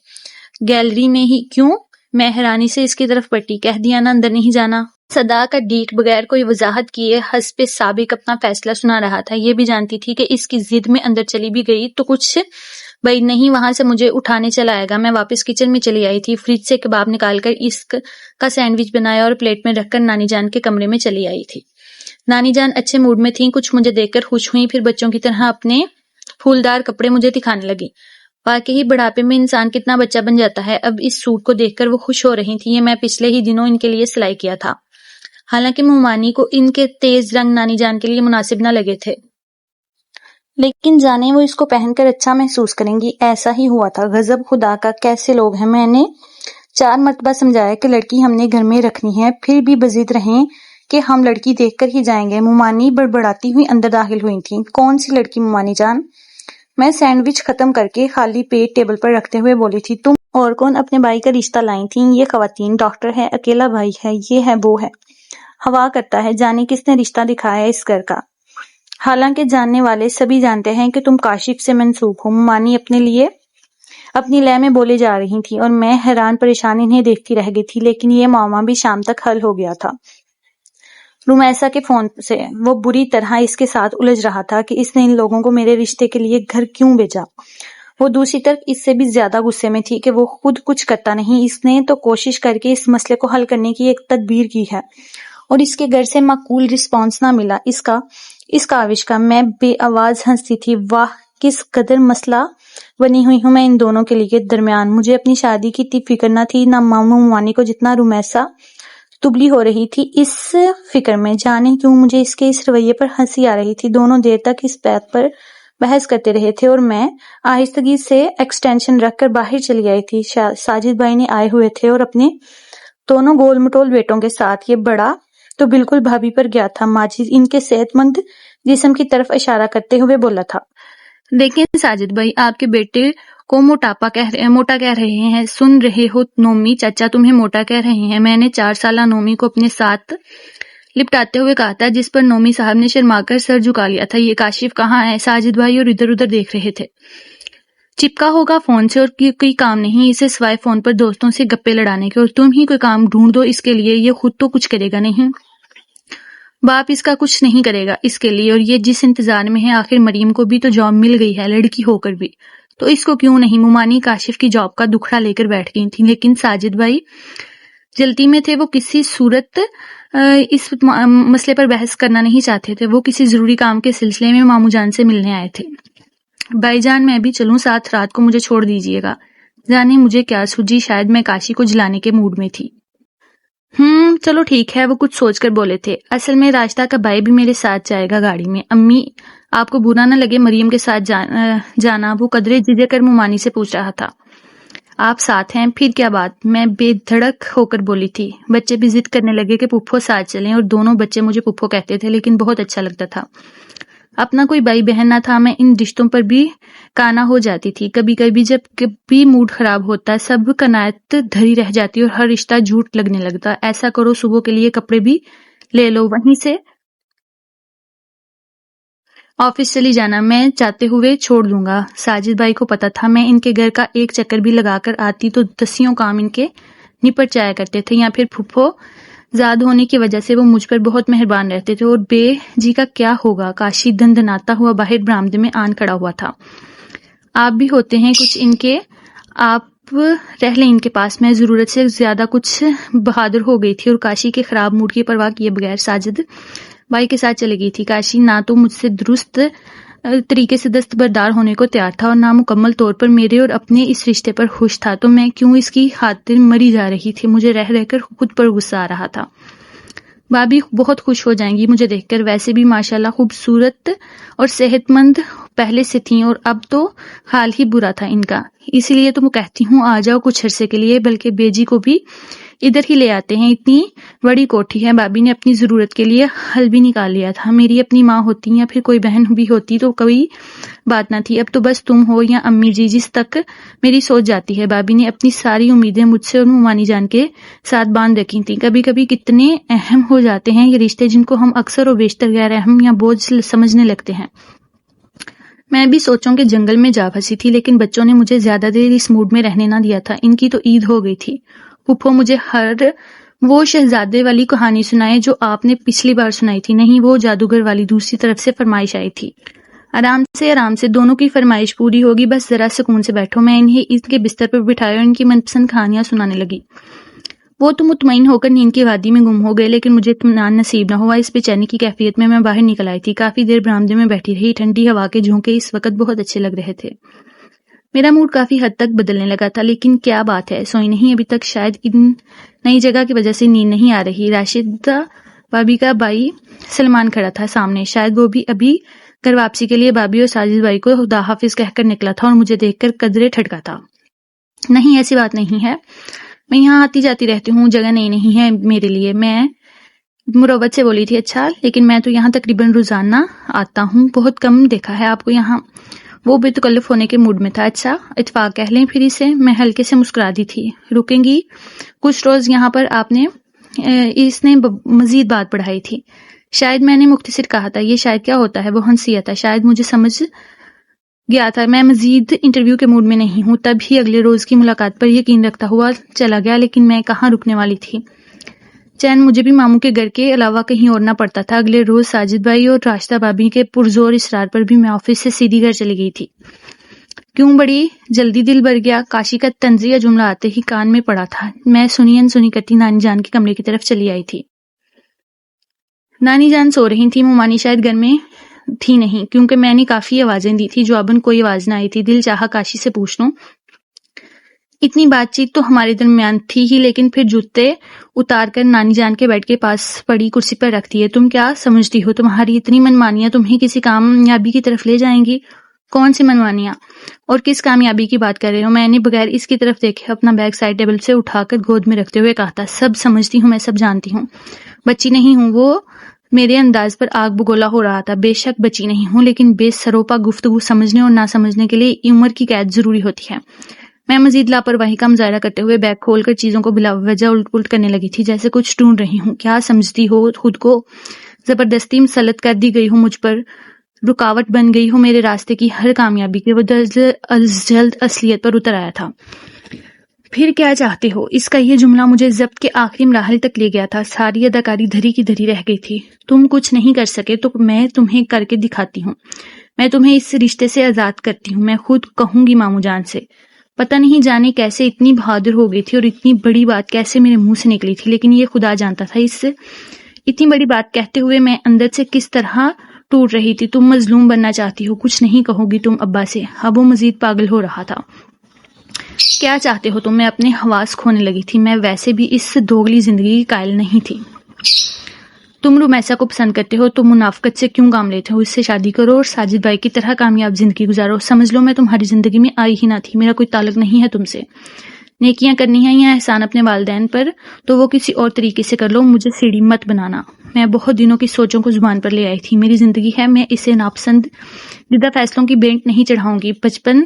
گیلری میں ہی کیوں؟ میں حیرانی سے اس کی طرف پلٹی۔ کہہ دیا نا اندر نہیں جانا۔ صدا کا ڈیٹ بغیر کوئی وضاحت کیے حسب سابق اپنا فیصلہ سنا رہا تھا۔ یہ بھی جانتی تھی کہ اس کی ضد میں اندر چلی بھی گئی تو کچھ بعید نہیں وہاں سے مجھے اٹھانے چلا آئے گا۔ میں واپس کچن میں چلی آئی تھی، فریج سے کباب نکال کر اس کا سینڈوچ بنایا اور پلیٹ میں رکھ کر نانی جان کے کمرے میں چلی آئی تھی۔ نانی جان اچھے موڈ میں تھیں، کچھ مجھے دیکھ کر خوش ہوئیں، پھر بچوں کی طرح اپنے پھولدار کپڑے مجھے دکھانے لگی۔ واقعی بڑھاپے میں انسان کتنا بچہ بن جاتا ہے۔ اب اس سوٹ کو دیکھ کر وہ خوش ہو رہی تھی، یہ میں پچھلے ہی دنوں ان کے لیے سلائی کیا تھا۔ حالانکہ ممانی کو ان کے تیز رنگ نانی جان کے لیے مناسب نہ لگے تھے، لیکن جانے وہ اس کو پہن کر اچھا محسوس کریں گی۔ ایسا ہی ہوا تھا۔ غضب خدا کا، کیسے لوگ ہیں۔ میں نے 4 مرتبہ سمجھایا کہ لڑکی ہم نے گھر میں رکھنی ہے، پھر بھی بضد رہیں کہ ہم لڑکی دیکھ کر ہی جائیں گے۔ ممانی بڑبڑاتی ہوئی اندر داخل ہوئی تھیں۔ کون سی لڑکی ممانی جان؟ میں سینڈوچ ختم کر کے خالی پیٹ ٹیبل پر رکھتے ہوئے بولی تھی۔ تم اور کون اپنے بھائی کا رشتہ لائی تھیں؟ یہ خواتین، ڈاکٹر ہے، اکیلا بھائی ہے، یہ ہے وہ ہے، ہوا کرتا ہے، جانے کس نے رشتہ دکھایا اس گھر کا۔ حالانکہ جاننے والے سبھی جانتے ہیں کہ تم کاشف سے منسوب ہو۔ ممانی اپنی لے میں بولے جا رہی تھی اور میں حیران پریشان انہیں دیکھتی رہ گئی تھی، لیکن یہ معاملہ بھی شام تک حل ہو گیا تھا۔ رومیسا کے فون سے وہ بری طرح اس کے ساتھ الجھ رہا تھا کہ اس نے ان لوگوں کو میرے رشتے کے لیے گھر کیوں بھیجا۔ وہ دوسری طرف اس سے بھی زیادہ غصے میں تھی کہ وہ خود کچھ کرتا نہیں، اس نے تو کوشش کر کے اس مسئلے کو حل کرنے کی ایک تدبیر کی ہے اور اس کے گھر سے معقول رسپانس نہ ملا۔ اس کاوش کا میں بے آواز ہنستی تھی۔ واہ، کس قدر مسئلہ بنی ہوئی ہوں میں ان دونوں کے لیے درمیان۔ مجھے اپنی شادی کی اتنی فکر نہ تھی، نہ ماموں ممانی کو جتنا رومیسا تبلی ہو رہی تھی اس فکر میں۔ جانے کیوں مجھے اس کے اس رویے پر ہنسی آ رہی تھی۔ دونوں دیر تک اس بات پر بحث کرتے رہے تھے اور میں آہستگی سے ایکسٹینشن رکھ کر باہر چلی آئی تھی۔ ساجد بھائی نے آئے ہوئے تھے اور اپنے دونوں گول مٹول بیٹوں کے ساتھ۔ یہ بڑا تو بالکل بھابھی پر گیا تھا۔ ماجد ان کے صحت مند جسم کی طرف اشارہ کرتے ہوئے بولا تھا، دیکھیں ساجد بھائی، آپ کے بیٹے کو موٹا کہہ رہے ہیں۔ سن رہے ہو نومی، چچا تمہیں موٹا کہہ رہے ہیں۔ میں نے 4 سالہ نومی کو اپنے ساتھ لپٹاتے ہوئے کہا تھا، جس پر نومی صاحب نے شرما کر سر جھکا لیا تھا۔ یہ کاشف کہاں ہے؟ ساجد بھائی اور ادھر ادھر دیکھ رہے تھے۔ چپکا ہوگا فون سے اور کوئی کام نہیں اسے سوائے فون پر دوستوں سے گپے لڑانے کے، اور تم ہی کوئی کام ڈھونڈ دو اس کے لیے، یہ خود تو کچھ کرے گا نہیں۔ باپ اس کا کچھ نہیں کرے گا اس کے لیے، اور یہ جس انتظار میں ہے، آخر مریم کو بھی تو جاب مل گئی ہے لڑکی ہو کر بھی، تو اس کو کیوں نہیں؟ ممانی کاشف کی جاب کا دکھڑا لے کر بیٹھ گئی تھی، لیکن ساجد بھائی جلتی میں تھے۔ وہ کسی صورت اس مسئلے پر بحث کرنا نہیں چاہتے تھے۔ وہ کسی ضروری کام کے سلسلے میں ماموں جان سے ملنے آئے تھے۔ بھائی جان میں بھی چلوں ساتھ، رات کو مجھے چھوڑ دیجیے گا۔ جانے مجھے کیا سوجی، شاید میں کاشی کو جلانے کے موڈ میں تھی۔ چلو ٹھیک ہے، وہ کچھ سوچ کر بولے تھے۔ اصل میں راشدہ کا بھائی بھی میرے ساتھ جائے گا گاڑی میں۔ امی آپ کو برا نہ لگے مریم کے ساتھ جانا، وہ قدرے جھجک کر ممانی سے پوچھ رہا تھا۔ آپ ساتھ ہیں؟ پھر کیا بات؟ میں بے دھڑک ہو کر بولی تھی۔ بچے بھی ضد کرنے لگے کہ پپھو ساتھ چلیں، اور دونوں بچے مجھے پپھو کہتے تھے، لیکن بہت اچھا لگتا تھا۔ اپنا کوئی بھائی بہن نہ تھا، میں ان رشتوں پر بھی کانا ہو جاتی تھی۔ کبھی کبھی جب کبھی موڈ خراب ہوتا، سب کنایت دھری رہ جاتی اور ہر رشتہ جھوٹ لگنے لگتا۔ ایسا کرو، صبح کے لیے کپڑے بھی لے لو، وہیں سے آفس چلی جانا، میں جاتے ہوئے چھوڑ دوں گا۔ ساجد بھائی کو پتا تھا میں ان کے گھر کا ایک چکر بھی لگا کر آتی تو 10 کام ان کے نپٹ جایا کرتے تھے، یا پھر پھپھو زاد ہونے کی وجہ سے وہ مجھ پر بہت مہربان رہتے تھے۔ اور بے جی کا کیا ہوگا؟ کاشی دندناتا ہوا باہر برآمدے میں آن کھڑا ہوا تھا۔ آپ بھی ہوتے ہیں کچھ ان کے، آپ رہ لیں ان کے پاس۔ میں ضرورت سے زیادہ کچھ بہادر ہو گئی تھی اور کاشی کے خراب موڈ کی پرواہ کیے بغیر ساجد بھائی کے ساتھ چلی گئی تھی۔ کاشی نہ تو مجھ سے درست طریقے سے دستبردار ہونے کو تیار تھا اور نہ مکمل طور پر میرے اور اپنے اس رشتے پر خوش تھا، تو میں کیوں اس کی خاطر مری جا رہی تھی؟ مجھے رہ رہ کر خود پر غصہ آ رہا تھا۔ بھابھی بہت خوش ہو جائیں گی مجھے دیکھ کر، ویسے بھی ماشاءاللہ خوبصورت اور صحت مند پہلے سے تھیں، اور اب تو حال ہی برا تھا ان کا۔ اسی لیے تو میں کہتی ہوں آ جاؤ کچھ عرصے کے لیے، بلکہ بیجی کو بھی ادھر ہی لے آتے ہیں، اتنی بڑی کوٹھی ہے۔ بھابھی نے اپنی ضرورت کے لیے حل بھی نکال لیا تھا۔ میری اپنی ماں ہوتی یا پھر کوئی بہن بھی ہوتی تو کوئی بات نہ تھی، اب تو بس تم ہو یا امی جی جس تک میری سوچ جاتی ہے۔ بھابھی نے اپنی ساری امیدیں مجھ سے اور ممانی جان کے ساتھ باندھ رکھی تھیں۔ کبھی کبھی کتنے اہم ہو جاتے ہیں یہ رشتے، جن کو ہم اکثر و بیشتر غیر اہم یا بوجھ سمجھنے لگتے ہیں۔ میں بھی سوچوں کے جنگل میں جا پھنسی تھی، لیکن بچوں نے مجھے زیادہ دیر اس موڈ میں رہنے نہ دیا تھا۔ ان کی تو عید ہو گئی تھی۔ پھپھو مجھے ہر وہ شہزادے والی کہانی سنائے جو آپ نے پچھلی بار سنائی تھی، نہیں وہ جادوگر والی۔ دوسری طرف سے فرمائش آئی تھی، آرام سے دونوں کی فرمائش پوری ہوگی، بس ذرا سکون سے بیٹھو۔ میں انہیں ان کے بستر پر بٹھایا اور ان کی من پسند کہانیاں سنانے لگی۔ وہ تو مطمئن ہو کر نیند کی وادی میں گم ہو گئے، لیکن مجھے اطمینان نصیب نہ ہوا۔ اس بے چینی کی کیفیت میں باہر نکل آئی تھی۔ کافی دیر برآمدے میں بیٹھی رہی۔ ٹھنڈی ہوا کے جھونکے اس وقت بہت اچھے لگ رہے تھے۔ میرا موڈ کافی حد تک بدلنے لگا تھا، لیکن کیا بات ہے، سوئی نہیں ابھی تک، شاید ان نئی جگہ کی وجہ سے نیند نہیں آ رہی۔ راشدہ بھابھی کا بھائی سلمان کھڑا تھا سامنے، شاید وہ بھی ابھی گھر واپسی کے لیے بھابھی اور ساجد بھائی کو خدا حافظ کہہ کر نکلا تھا، اور مجھے دیکھ کر قدرے ٹھٹکا تھا۔ نہیں ایسی بات نہیں ہے، میں یہاں آتی جاتی رہتی ہوں، جگہ نہیں ہے میرے لیے، میں مروت سے بولی تھی۔ اچھا، لیکن میں تو یہاں تقریباً روزانہ آتا ہوں، بہت کم دیکھا ہے آپ کو یہاں۔ وہ بے تکلف ہونے کے موڈ میں تھا۔ اچھا، اتفاق کہہ لیں پھر اسے۔ میں ہلکے سے مسکرا دی تھی۔ رکیں گی کچھ روز یہاں پر؟ آپ نے اس نے مزید بات بڑھائی تھی۔ شاید میں نے مختصر کہا تھا۔ یہ شاید کیا ہوتا ہے؟ وہ ہنسیا تھا۔ شاید مجھے سمجھ گیا تھا میں مزید انٹرویو کے موڈ میں نہیں ہوں، تب ہی اگلے روز کی ملاقات پر یقین رکھتا ہوا چلا گیا، لیکن میں کہاں رکنے والی تھی۔ چین مجھے بھی ماموں کے گھر کے علاوہ کہیں اور نہ پڑتا تھا۔ اگلے روز ساجد بھائی اور راشدہ بھابی کے پرزور اصرار پر بھی میں آفس سے سیدھی گھر چلی گئی تھی۔ کیوں بڑی جلدی دل بھر گیا؟ کاشی کا طنزیہ جملہ آتے ہی کان میں پڑا تھا۔ میں سنی انسنی کرتی نانی جان کے کمرے کی طرف چلی آئی تھی۔ نانی جان سو رہی تھی، مومانی شاید گھر میں تھی نہیں، کیونکہ میں نے کافی آوازیں دی تھی، جواباً کوئی آواز نہ آئی تھی۔ دل چاہا کاشی سے پوچھ لوں۔ اتنی بات چیت تو ہمارے درمیان تھی ہی، لیکن پھر جوتے اتار کر نانی جان کے بیڈ کے پاس پڑی کرسی پر رکھ دیے۔ تم کیا سمجھتی ہو تمہاری اتنی منمانیاں تمہیں کسی کامیابی کی طرف لے جائیں گی؟ کون سی منمانیاں؟ اور کس کامیابی کی بات کر رہے ہو؟ میں نے بغیر اس کی طرف دیکھے اپنا بیگ سائڈ ٹیبل سے اٹھا کر گود میں رکھتے ہوئے کہا تھا، سب سمجھتی ہوں میں، سب جانتی ہوں، بچی نہیں ہوں۔ وہ میرے انداز پر آگ بگولا ہو رہا تھا۔ بے شک بچی نہیں ہوں، لیکن بے سروپا گفتگو سمجھنے اور نہ سمجھنے کے لیے عمر کی قید ضروری ہوتی ہے۔ میں مزید لاپرواہی کا مظاہرہ کرتے ہوئے بیگ کھول کر چیزوں کو بلا وجہ الٹ پلٹ کرنے لگی تھی، جیسے کچھ ڈھونڈ رہی ہوں۔ کیا سمجھتی ہو خود کو؟ زبردستی مسلط کر دی گئی ہوں مجھ پر، رکاوٹ بن گئی ہوں میرے راستے کی ہر کامیابی کے۔ وہ جلد اصلیت پر اتر آیا تھا۔ پھر کیا چاہتے ہو؟ اس کا یہ جملہ مجھے ضبط کے آخری مراحل تک لے گیا تھا۔ ساری اداکاری دھری کی دھری رہ گئی تھی۔ تم کچھ نہیں کر سکے تو میں تمہیں کر کے دکھاتی ہوں۔ میں تمہیں اس رشتے سے آزاد کرتی ہوں۔ میں خود کہوں گی ماموں جان سے۔ پتہ نہیں جانے کیسے اتنی بہادر ہو گئی تھی اور اتنی بڑی بات کیسے میرے منہ سے نکلی تھی، لیکن یہ خدا جانتا تھا۔ اس اتنی بڑی بات کہتے ہوئے میں اندر سے کس طرح ٹوٹ رہی تھی۔ تم مظلوم بننا چاہتی ہو، کچھ نہیں کہو گی تم ابا سے؟ اب وہ مزید پاگل ہو رہا تھا۔ کیا چاہتے ہو تم؟ میں اپنے حواس کھونے لگی تھی۔ میں ویسے بھی اس دوگلی زندگی کی قائل نہیں تھی۔ تم رمیسا کو پسند کرتے ہو تو منافقت سے کیوں کام لیتے ہو؟ اس سے شادی کرو اور ساجد بھائی کی طرح کامیاب زندگی گزارو۔ سمجھ لو میں تمہاری زندگی میں آئی ہی نہ تھی۔ میرا کوئی تعلق نہیں ہے تم سے۔ نیکیاں کرنی ہیں یا احسان اپنے والدین پر تو وہ کسی اور طریقے سے کر لو، مجھے سیڑھی مت بنانا۔ میں بہت دنوں کی سوچوں کو زبان پر لے آئی تھی۔ میری زندگی ہے، میں اسے ناپسند دیدہ فیصلوں کی بینٹ نہیں چڑھاؤں گی۔ بچپن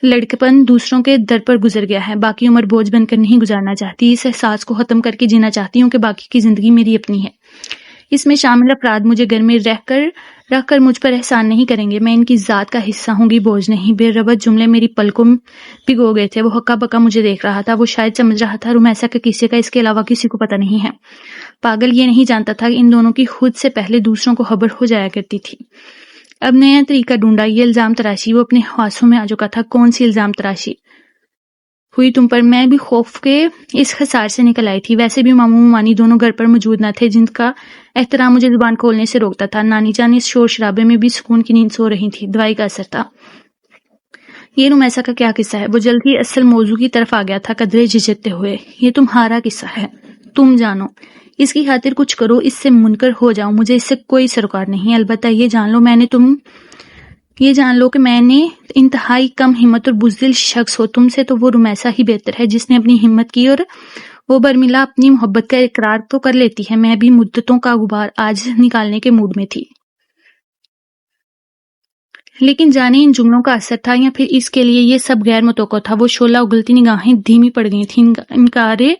لڑکپن دوسروں کے در پر گزر گیا ہے، باقی عمر بوجھ بن کر نہیں گزارنا چاہتی۔ اس احساس کو ختم کر کے جینا چاہتی ہوں کہ باقی کی زندگی میری اپنی ہے۔ اس میں شامل افراد مجھے گھر میں رکھ کر مجھ پر احسان نہیں کریں گے۔ میں ان کی ذات کا حصہ ہوں گی، بوجھ نہیں۔ بے ربط جملے میری پلکوں میں پگھو گئے تھے۔ وہ ہکا بکا مجھے دیکھ رہا تھا۔ وہ شاید سمجھ رہا تھا رمیسا کا کسی کا اس کے علاوہ کسی کو پتہ نہیں ہے۔ پاگل یہ نہیں جانتا تھا کہ ان دونوں کی خود سے پہلے دوسروں کو خبر ہو جایا کرتی تھی۔ اب نیا طریقہ ڈھونڈا، یہ الزام تراشی۔ وہ اپنے حواسوں میں آ چکا تھا۔ کون سی الزام تراشی ہوئی تم پر؟ میں بھی خوف کے اس خسار سے نکل آئی تھی۔ ویسے بھی ماموں ممانی دونوں گھر پر موجود نہ تھے، جن کا احترام مجھے زبان کھولنے سے روکتا تھا۔ نانی جان اس شور شرابے میں بھی سکون کی نیند سو رہی تھی۔ دوائی کا اثر تھا۔ یہ رمیسا کا کیا قصہ ہے؟ وہ جلد ہی اصل موضوع کی طرف آ گیا تھا، قدرے جھجکتے ہوئے۔ یہ تمہارا قصہ ہے، تم جانو۔ اس کی خاطر کچھ کرو، اس سے منکر ہو جاؤ، مجھے اس سے کوئی سروکار نہیں۔ البتہ یہ جان لو کہ میں نے انتہائی کم ہمت اور بزدل شخص ہو تم سے، تو وہ رمیسا ہی بہتر ہے، جس نے اپنی ہمت کی اور وہ برملا اپنی محبت کا اقرار تو کر لیتی ہے۔ میں بھی مدتوں کا غبار آج نکالنے کے موڈ میں تھی، لیکن جانے ان جملوں کا اثر تھا یا پھر اس کے لیے یہ سب غیر متوقع تھا۔ وہ شعلہ اگلتی نگاہیں دھیمی پڑ گئی تھیں، انکارے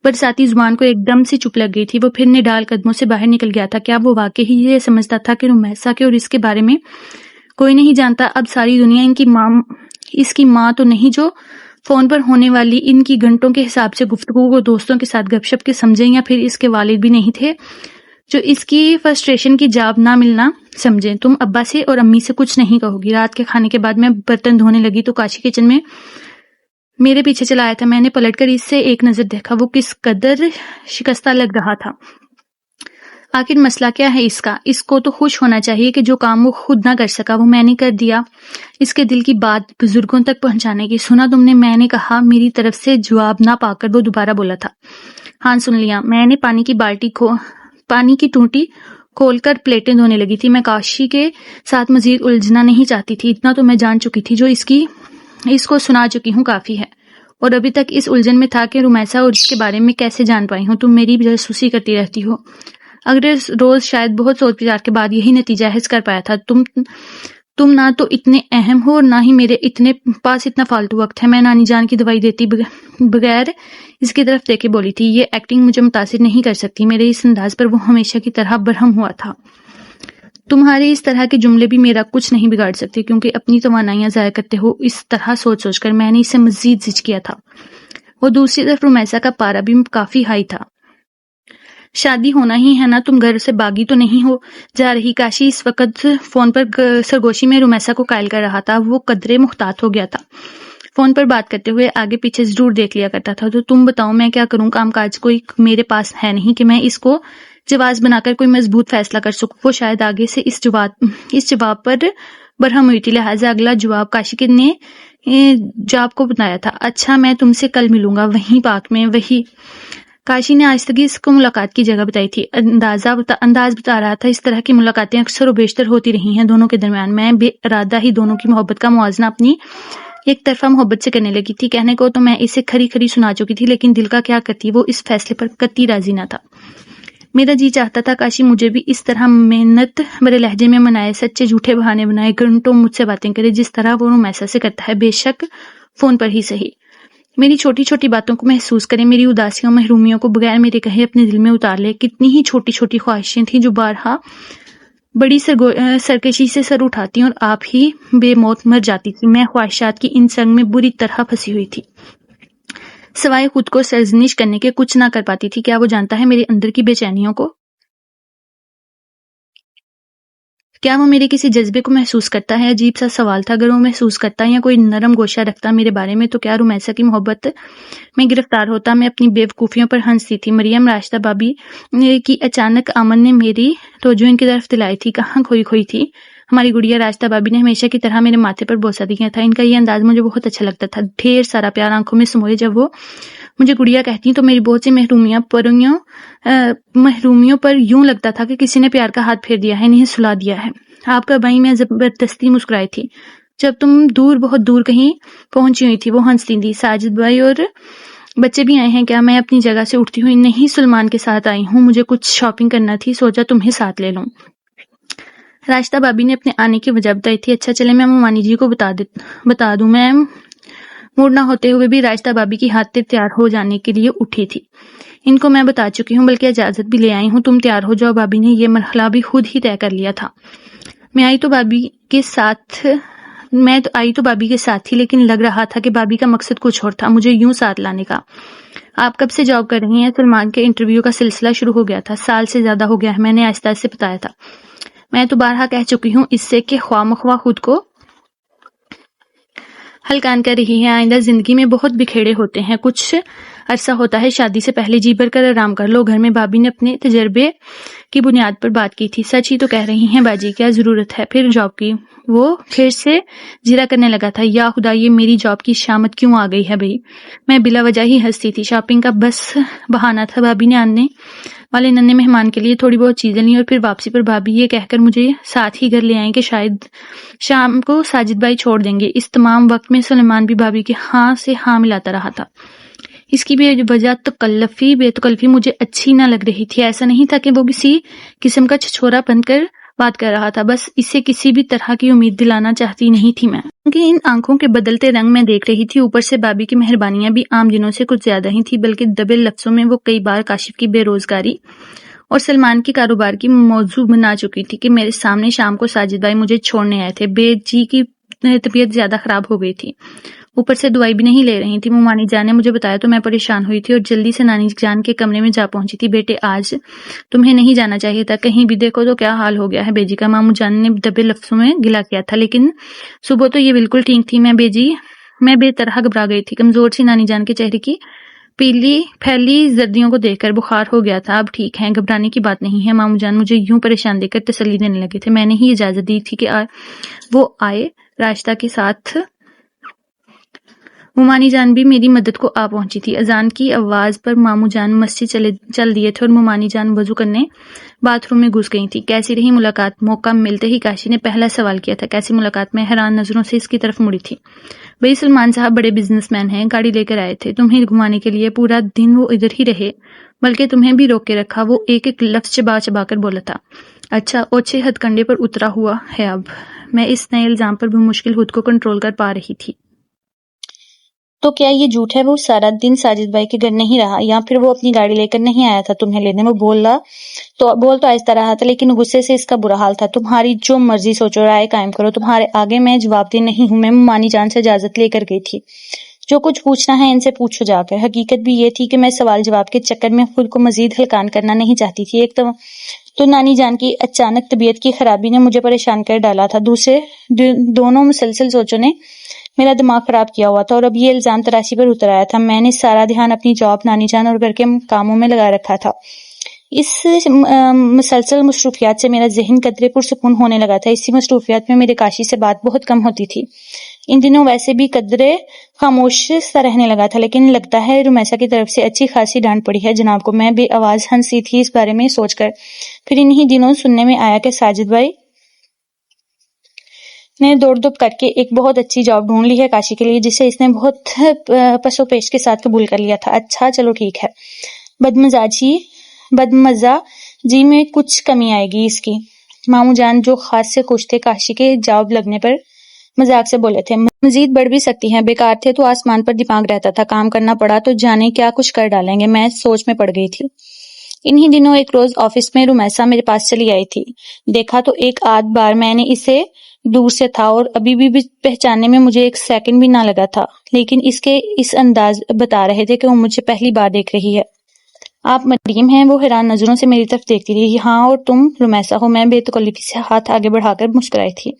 برساتی زبان کو ایک دم سے چپ لگ گئی تھی۔ وہ پھر نڈال قدموں سے باہر نکل گیا تھا۔ کیا وہ واقعی یہ سمجھتا تھا کہ رمیسا کے اور اس کے بارے میں کوئی نہیں جانتا؟ اب ساری دنیا اس کی ماں تو نہیں جو فون پر ہونے والی ان کی گھنٹوں کے حساب سے گفتگو کو دوستوں کے ساتھ گپ شپ کے سمجھیں، یا پھر اس کے والد بھی نہیں تھے جو اس کی فرسٹریشن کی جاب نہ ملنا سمجھیں۔ تم ابا سے اور امی سے کچھ نہیں کہو گی۔ رات کے کھانے کے بعد میں برتن دھونے لگی تو کاشی کچن میں میرے پیچھے چلا آیا تھا۔ میں نے پلٹ کر اس سے ایک نظر دیکھا۔ وہ کس قدر شکستہ لگ رہا تھا۔ آخر مسئلہ کیا ہے اس کا؟ اس کو تو خوش ہونا چاہیے کہ جو کام وہ خود نہ کر سکا وہ میں نے کر دیا۔ اس کے دل کی بات بزرگوں تک پہنچانے کی۔ سنا تم نے؟ میں نے کہا۔ میری طرف سے جواب نہ پا کر وہ دوبارہ بولا تھا۔ ہاں سن لیا۔ میں نے پانی کی ٹوٹی کھول کر پلیٹیں دھونے لگی تھی۔ میں کاشی کے ساتھ مزید الجھنا نہیں چاہتی تھی۔ اتنا تو میں جان چکی تھی، جو اس کو سنا چکی ہوں کافی ہے، اور ابھی تک اس الجھن میں تھا کہ رمیسا اور اس کے بارے میں کیسے جان پائی ہوں۔ تم میری جاسوسی کرتی رہتی ہو۔ اگلے روز شاید بہت سوچ وچار کے بعد یہی نتیجہ حاصل کر پایا تھا۔ تم نہ تو اتنے اہم ہو اور نہ ہی میرے پاس اتنا فالتو وقت ہے۔ میں نانی جان کی دوائی دیتی بغیر اس کی طرف دیکھے بولی تھی، یہ ایکٹنگ مجھے متاثر نہیں کر سکتی۔ میرے اس انداز پر وہ ہمیشہ کی طرح برہم ہوا تھا۔ تمہارے اس طرح کے جملے بھی میرا کچھ نہیں بگاڑ سکتے، کیونکہ اپنی توانائیاں ضائع کرتے ہو اس طرح سوچ کر۔ میں نے اسے مزید زج کیا تھا۔ وہ دوسری طرف رمیسا کا پارا بھی کافی ہائی تھا۔ شادی ہونا ہی ہے نا، تم گھر سے باغی تو نہیں ہو جا رہی؟ کاشی اس وقت فون پر سرگوشی میں رومیسا کو قائل کر رہا تھا۔ وہ قدرے محتاط ہو گیا تھا، فون پر بات کرتے ہوئے آگے پیچھے ضرور دیکھ لیا کرتا تھا۔ تو تم بتاؤ میں کیا کروں؟ کام کاج کوئی میرے پاس ہے نہیں کہ میں اس کو جواز بنا کر کوئی مضبوط فیصلہ کر سکوں۔ وہ شاید آگے سے اس جواب پر برہم ہوئی تھی، لہٰذا اگلا جواب کاشی نے جاب کو بتایا تھا۔ اچھا میں تم سے کل ملوں گا، وہیں پارک میں۔ وہی کاشی نے آہستگی اس کو ملاقات کی جگہ بتائی تھی۔ انداز بتا رہا تھا اس طرح کی ملاقاتیں اکثر و بیشتر ہوتی رہی ہیں دونوں کے درمیان۔ میں بے ارادہ ہی دونوں کی محبت کا موازنہ اپنی ایک طرفہ محبت سے کرنے لگی تھی۔ کہنے کو تو میں اسے کھری کھری سنا چکی تھی، لیکن دل کا کیا کرتی، وہ اس فیصلے پر قطعی راضی نہ تھا۔ میرا جی چاہتا تھا کاشی مجھے بھی اس طرح محنت برے لہجے میں منائے، سچے جھوٹے بہانے بنائے، گھنٹوں مجھ سے باتیں کرے جس طرح وہ رومیسا سے کرتا ہے، بے شک فون پر ہی صحیح۔ میری چھوٹی چھوٹی باتوں کو محسوس کرے، میری اداسیوں محرومیوں کو بغیر میرے کہے اپنے دل میں اتار لے۔ کتنی ہی چھوٹی چھوٹی خواہشیں تھیں جو بارہا بڑی سرکشی سے سر اٹھاتی اور آپ ہی بے موت مر جاتی تھی۔ میں خواہشات کی ان سنگ میں بری طرح پھنسی ہوئی تھی، سوائے خود کو سرزنش کرنے کے کچھ نہ کر پاتی تھی۔ کیا وہ جانتا ہے میرے اندر کی بے چینیوں کو؟ کیا وہ میرے کسی جذبے کو محسوس کرتا ہے؟ عجیب سا سوال تھا۔ اگر وہ محسوس کرتا یا کوئی نرم گوشہ رکھتا میرے بارے میں، تو کیا رومیسا کی محبت میں گرفتار ہوتا؟ میں اپنی بے وقوفیوں پر ہنستی تھی۔ مریم راشدہ بابی کی اچانک آمد نے میری توجہ ان کی طرف دلائی تھی۔ کہاں کھوئی تھی ہماری گڑیا؟ راشدہ بابی نے ہمیشہ کی طرح میرے ماتھے پر بوسہ دیا تھا۔ ان کا یہ انداز مجھے بہت اچھا لگتا تھا، ڈھیر سارا پیار آنکھوں میں سموئے۔ جب وہ مجھے گڑیا کہتی تو میری بہت سی محرومیوں پر یوں لگتا تھا کہ کسی نے پیار کا ہاتھ پھیر دیا ہے، انہیں سلا دیا ہے۔ آپ کا بھائی، میں زبردستی مسکرائی تھی جب تم بہت دور کہیں پہنچی ہوئی تھی۔ وہ ہنستی تھی۔ ساجد بھائی اور بچے بھی آئے ہیں کیا؟ میں اپنی جگہ سے اٹھتی ہوئی، نہیں سلمان کے ساتھ آئی ہوں، مجھے کچھ شاپنگ کرنا تھی، سوچا تمہیں ساتھ لے لوں۔ راشدہ بابی نے اپنے آنے کی وجہ بتائی تھی۔ اچھا چلے میں ممانی جی کو بتا دوں۔ میں موڑنا ہوتے ہوئے بھی راشدہ بابی کی خاطر تیار ہو جانے کے لیے اٹھی تھی۔ ان کو میں بتا چکی ہوں، بلکہ اجازت بھی لے آئی ہوں، تم تیار ہو جاؤ۔ بابی نے یہ مرحلہ بھی خود ہی طے کر لیا تھا۔ میں آئی تو بابی کے ساتھ تھی، لیکن لگ رہا تھا کہ بابی کا مقصد کچھ اور تھا، مجھے یوں ساتھ لانے کا۔ آپ کب سے جاب کر رہی ہیں؟ سلمان کے انٹرویو کا سلسلہ شروع ہو گیا تھا۔ سال سے زیادہ ہو گیا ہے، میں نے آہستہ سے بتایا تھا۔ میں تو بارہا کہہ چکی ہوں اس سے کہ خواہ مخواہ خود کو ہلکان کر رہی ہے۔ آئندہ زندگی میں بہت بکھیڑے ہوتے ہیں، کچھ عرصہ ہوتا ہے شادی سے پہلے، جی بھر کر آرام کر لو گھر میں۔ بابی نے اپنے تجربے کی بنیاد پر بات کی تھی۔ سچ ہی تو کہہ رہی ہیں باجی، کیا ضرورت ہے پھر جاب کی؟ وہ پھر سے جھیرا کرنے لگا تھا۔ یا خدا، یہ میری جاب کی شامت کیوں آ گئی ہے بھئی؟ میں بلا وجہ ہی ہنستی تھی۔ شاپنگ کا بس بہانہ تھا۔ بابی نے آنے والے ننھے مہمان کے لیے تھوڑی بہت چیزیں لیں اور پھر واپسی پر بابی یہ کہہ کر مجھے ساتھ ہی گھر لے آئیں کہ شاید شام کو ساجد بھائی چھوڑ دیں گے۔ اس تمام وقت میں سلیمان بھی بابی کے ہاں سے ہاں ملاتا رہا تھا۔ اس کی بے وجہ بے تکلفی مجھے اچھی نہ لگ رہی تھی۔ ایسا نہیں تھا کہ وہ کسی قسم کا چھچھورا بن کر بات کر رہا تھا، بس اسے کسی بھی طرح کی امید دلانا چاہتی نہیں تھی میں، کیونکہ ان آنکھوں کے بدلتے رنگ میں دیکھ رہی تھی۔ اوپر سے بابی کی مہربانیاں بھی عام دنوں سے کچھ زیادہ ہی تھی، بلکہ دبے لفظوں میں وہ کئی بار کاشف کی بے روزگاری اور سلمان کی کاروبار کی موضوع بنا چکی تھی کہ میرے سامنے شام کو ساجد بھائی مجھے چھوڑنے آئے تھے۔ بے جی کی طبیعت زیادہ خراب ہو گئی تھی، اوپر سے دوائی بھی نہیں لے رہی تھی۔ ممانی جان نے مجھے بتایا تو میں پریشان ہوئی تھی اور جلدی سے نانی جان کے کمرے میں جا پہنچی تھی۔ بیٹے آج تمہیں نہیں جانا چاہیے تھا، کہیں بھی دیکھو تو کیا حال ہو گیا ہے بیجی کا، مامو جان نے دبے لفظوں میں گلا کیا تھا، لیکن صبح تو یہ بالکل ٹھیک تھی۔ میں بے طرح گھبرا گئی تھی۔ کمزور سی نانی جان کے چہرے کی پھیلی زردیوں کو دیکھ کر بخار ہو گیا تھا۔ اب ٹھیک ہے، گھبرانے کی بات نہیں ہے۔ مامو جان مجھے یوں پریشان دیکھ کر تسلی دینے لگے تھے۔ میں نے ہی اجازت دی تھی کہ وہ آئے۔ راشدہ کے ساتھ ممانی جان بھی میری مدد کو آ پہنچی تھی۔ اذان کی آواز پر مامو جان مسجد چل دیے تھے اور ممانی جان وضو کرنے باتھ روم میں گھس گئی تھی۔ کیسی رہی ملاقات؟ موقع ملتے ہی کاشی نے پہلا سوال کیا تھا۔ کیسی ملاقات؟ میں حیران نظروں سے اس کی طرف مڑی تھی۔ بھئی سلمان صاحب بڑے بزنس مین ہیں، گاڑی لے کر آئے تھے تمہیں گھمانے کے لیے، پورا دن وہ ادھر ہی رہے، بلکہ تمہیں بھی روک کے رکھا۔ وہ ایک ایک لفظ چبا کر بولا تھا۔ اچھا، اوچھے ہتھ کنڈے پر اترا ہوا ہے اب۔ میں اس نئے الزام پر بمشکل خود کو کنٹرول کر پا رہی تھی۔ تو کیا یہ جھوٹ ہے وہ سارا دن ساجد بھائی کے گھر نہیں رہا، یا پھر وہ اپنی گاڑی لے کر نہیں آیا تھا تمہیں لینے؟ وہ بول تو آہستہ رہا تھا، لیکن غصے سے اس کا برا حال تھا۔ تمہاری جو مرضی سوچو، رائے قائم کرو، تمہارے آگے میں جواب دہ نہیں ہوں۔ میں ممانی جان سے اجازت لے کر گئی تھی۔ جو کچھ پوچھنا ہے ان سے پوچھو جا کر۔ حقیقت بھی یہ تھی کہ میں سوال جواب کے چکر میں خود کو مزید ہلکان کرنا نہیں چاہتی تھی۔ ایک تو نانی جان کی اچانک طبیعت کی خرابی نے مجھے پریشان کر ڈالا تھا، دوسرے دونوں مسلسل سوچوں نے میرا دماغ خراب کیا ہوا تھا، اور اب یہ الزام تراشی پر اتر آیا تھا۔ میں نے سارا دھیان اپنی جاب، نانی جان اور گھر کے کاموں میں لگا رکھا تھا۔ اس مسلسل مصروفیات سے میرا ذہن قدرے پرسکون ہونے لگا تھا۔ اسی مصروفیات میں میرے کاشی سے بات بہت کم ہوتی تھی۔ ان دنوں ویسے بھی قدرے خاموش سا رہنے لگا تھا، لیکن لگتا ہے رمیسا کی طرف سے اچھی خاصی ڈانٹ پڑی ہے جناب کو۔ میں بے آواز ہنسی تھی اس بارے میں سوچ کر۔ پھر انہی دنوں سننے میں آیا کہ ساجد بھائی نے دوڑ دھوپ کر کے ایک بہت اچھی جاب ڈھونڈ لی ہے کاشی کے لیے، جسے اس نے بہت پس و پیش کے ساتھ قبول کر لیا تھا۔ اچھا چلو ٹھیک ہے۔ بدمزہ جی میں کچھ کمی آئے گی اس کی۔ ماموں جان جو خاص سے خوش تھے کاشی کے جاب لگنے پر، مذاق سے بولے تھے، مزید بڑھ بھی سکتی ہیں، بیکار تھے تو آسمان پر دماغ رہتا تھا، کام کرنا پڑا تو جانے کیا کچھ کر ڈالیں گے۔ میں سوچ میں پڑ گئی تھی۔ انہی دنوں ایک روز آفس میں رمیسا میرے پاس چلی آئی تھی۔ دیکھا تو ایک آدھ بار میں نے اسے دور سے تھا، اور ابھی بھی پہچاننے میں مجھے ایک سیکنڈ بھی نہ لگا تھا، لیکن اس کے اس انداز بتا رہے تھے کہ وہ مجھے پہلی بار دیکھ رہی ہے۔ آپ مریم ہیں؟ وہ حیران نظروں سے میری طرف دیکھتی رہی۔ ہاں، اور تم رمیسا ہو؟ میں بے تکلفی سے ہاتھ آگے بڑھا کر مسکرائی تھی۔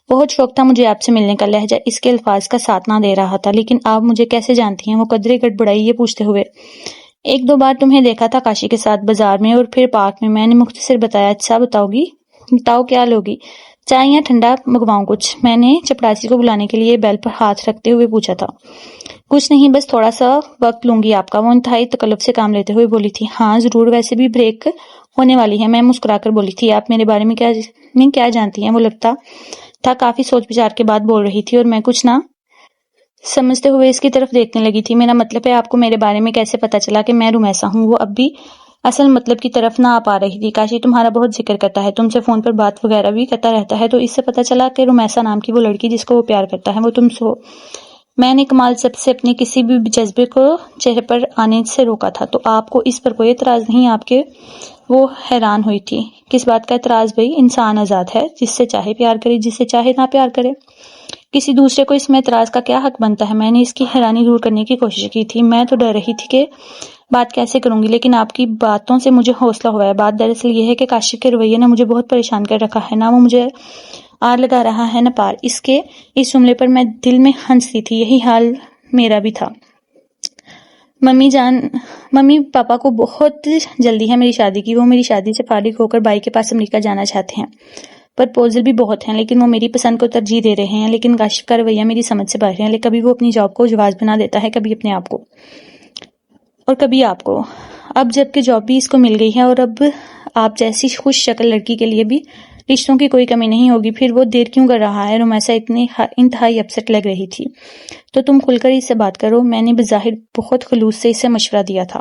بہت شوق تھا مجھے آپ سے ملنے کا۔ لہجہ اس کے الفاظ کا ساتھ نہ دے رہا تھا۔ لیکن آپ مجھے کیسے جانتی ہیں؟ وہ قدرے گڑبڑائی یہ پوچھتے ہوئے۔ ایک دو بار تمہیں دیکھا تھا کاشی کے ساتھ، بازار میں اور پھر پارک میں نے مختصر بتایا۔ اچھا بتاؤ کیا لوگی؟ چائے یا ٹھنڈا منگواؤں کچھ؟ میں نے چپڑاسی کو بلانے کے لیے بیل پر ہاتھ رکھتے ہوئے پوچھا تھا۔ کچھ نہیں، بس تھوڑا سا وقت لوں گی آپ کا، وہ انتہائی تکلف سے کام لیتے ہوئے بولی تھی۔ ہاں ضرور، ویسے بھی بریک ہونے والی ہے۔ میں مسکرا کر بولی تھی۔ آپ میرے بارے میں کیا جانتی ہیں؟ وہ لگتا تھا کافی سوچ بچار کے بعد بول رہی تھی، اور میں کچھ نہ سمجھتے ہوئے اس کی طرف دیکھنے لگی تھی۔ میرا مطلب ہے آپ کو میرے بارے میں کیسے پتا چلا کہ میں رمیسا ہوں؟ وہ اب بھی اصل مطلب کی طرف نہ آ پا رہی تھی۔ کاشی تمہارا بہت ذکر کرتا ہے، تم سے فون پر بات وغیرہ بھی کرتا رہتا ہے، تو اس سے پتا چلا کہ رمیسا نام کی وہ لڑکی جس کو وہ پیار کرتا ہے وہ تم سے ہو۔ میں نے کمال سب سے اپنے کسی بھی جذبے کو چہرے پر آنے سے روکا تھا۔ تو آپ کو اس پر کوئی اعتراض نہیں؟ آپ کے وہ حیران ہوئی تھی۔ کس بات کا اعتراض بھائی؟ انسان آزاد ہے، جس سے چاہے پیار کرے، جس سے چاہے نہ پیار کرے۔ کسی دوسرے کو اس میں اعتراض کا کیا حق بنتا ہے؟ میں نے اس کی حیرانی دور کرنے کی کوشش کی تھی۔ میں تو ڈر رہی تھی کہ بات کیسے کروں گی، لیکن آپ کی باتوں سے مجھے حوصلہ ہوا ہے۔ بات دراصل یہ ہے کہ کاشف کے رویے نے مجھے بہت پریشان کر رکھا ہے، نہ وہ مجھے آر لگا رہا ہے نہ پار۔ اس کے اس جملے پر میں دل میں ہنستی تھی۔ یہی حال میرا بھی تھا۔ ممی پاپا کو بہت جلدی ہے میری شادی کی۔ وہ میری شادی سے فارغ ہو کر بھائی کے پاس امریکہ جانا چاہتے ہیں۔ پرپوزل بھی بہت ہیں، لیکن وہ میری پسند کو ترجیح دے رہے ہیں۔ لیکن کاشف کا رویہ میری سمجھ سے باہر ہے۔ کبھی وہ اپنی جاب کو جواز بنا دیتا ہے، کبھی اپنے آپ کو، اور کبھی آپ کو۔ اب جب کہ جاب بھی اس کو مل گئی ہے، اور اب آپ جیسی خوش شکل لڑکی کے لیے بھی رشتوں کی کوئی کمی نہیں ہوگی، پھر وہ دیر کیوں کر رہا ہے؟ رمیسا انتہائی اپسٹ لگ رہی تھی۔ تو تم کھل کر اس سے بات کرو، میں نے بظاہر بہت خلوص سے اسے مشورہ دیا تھا۔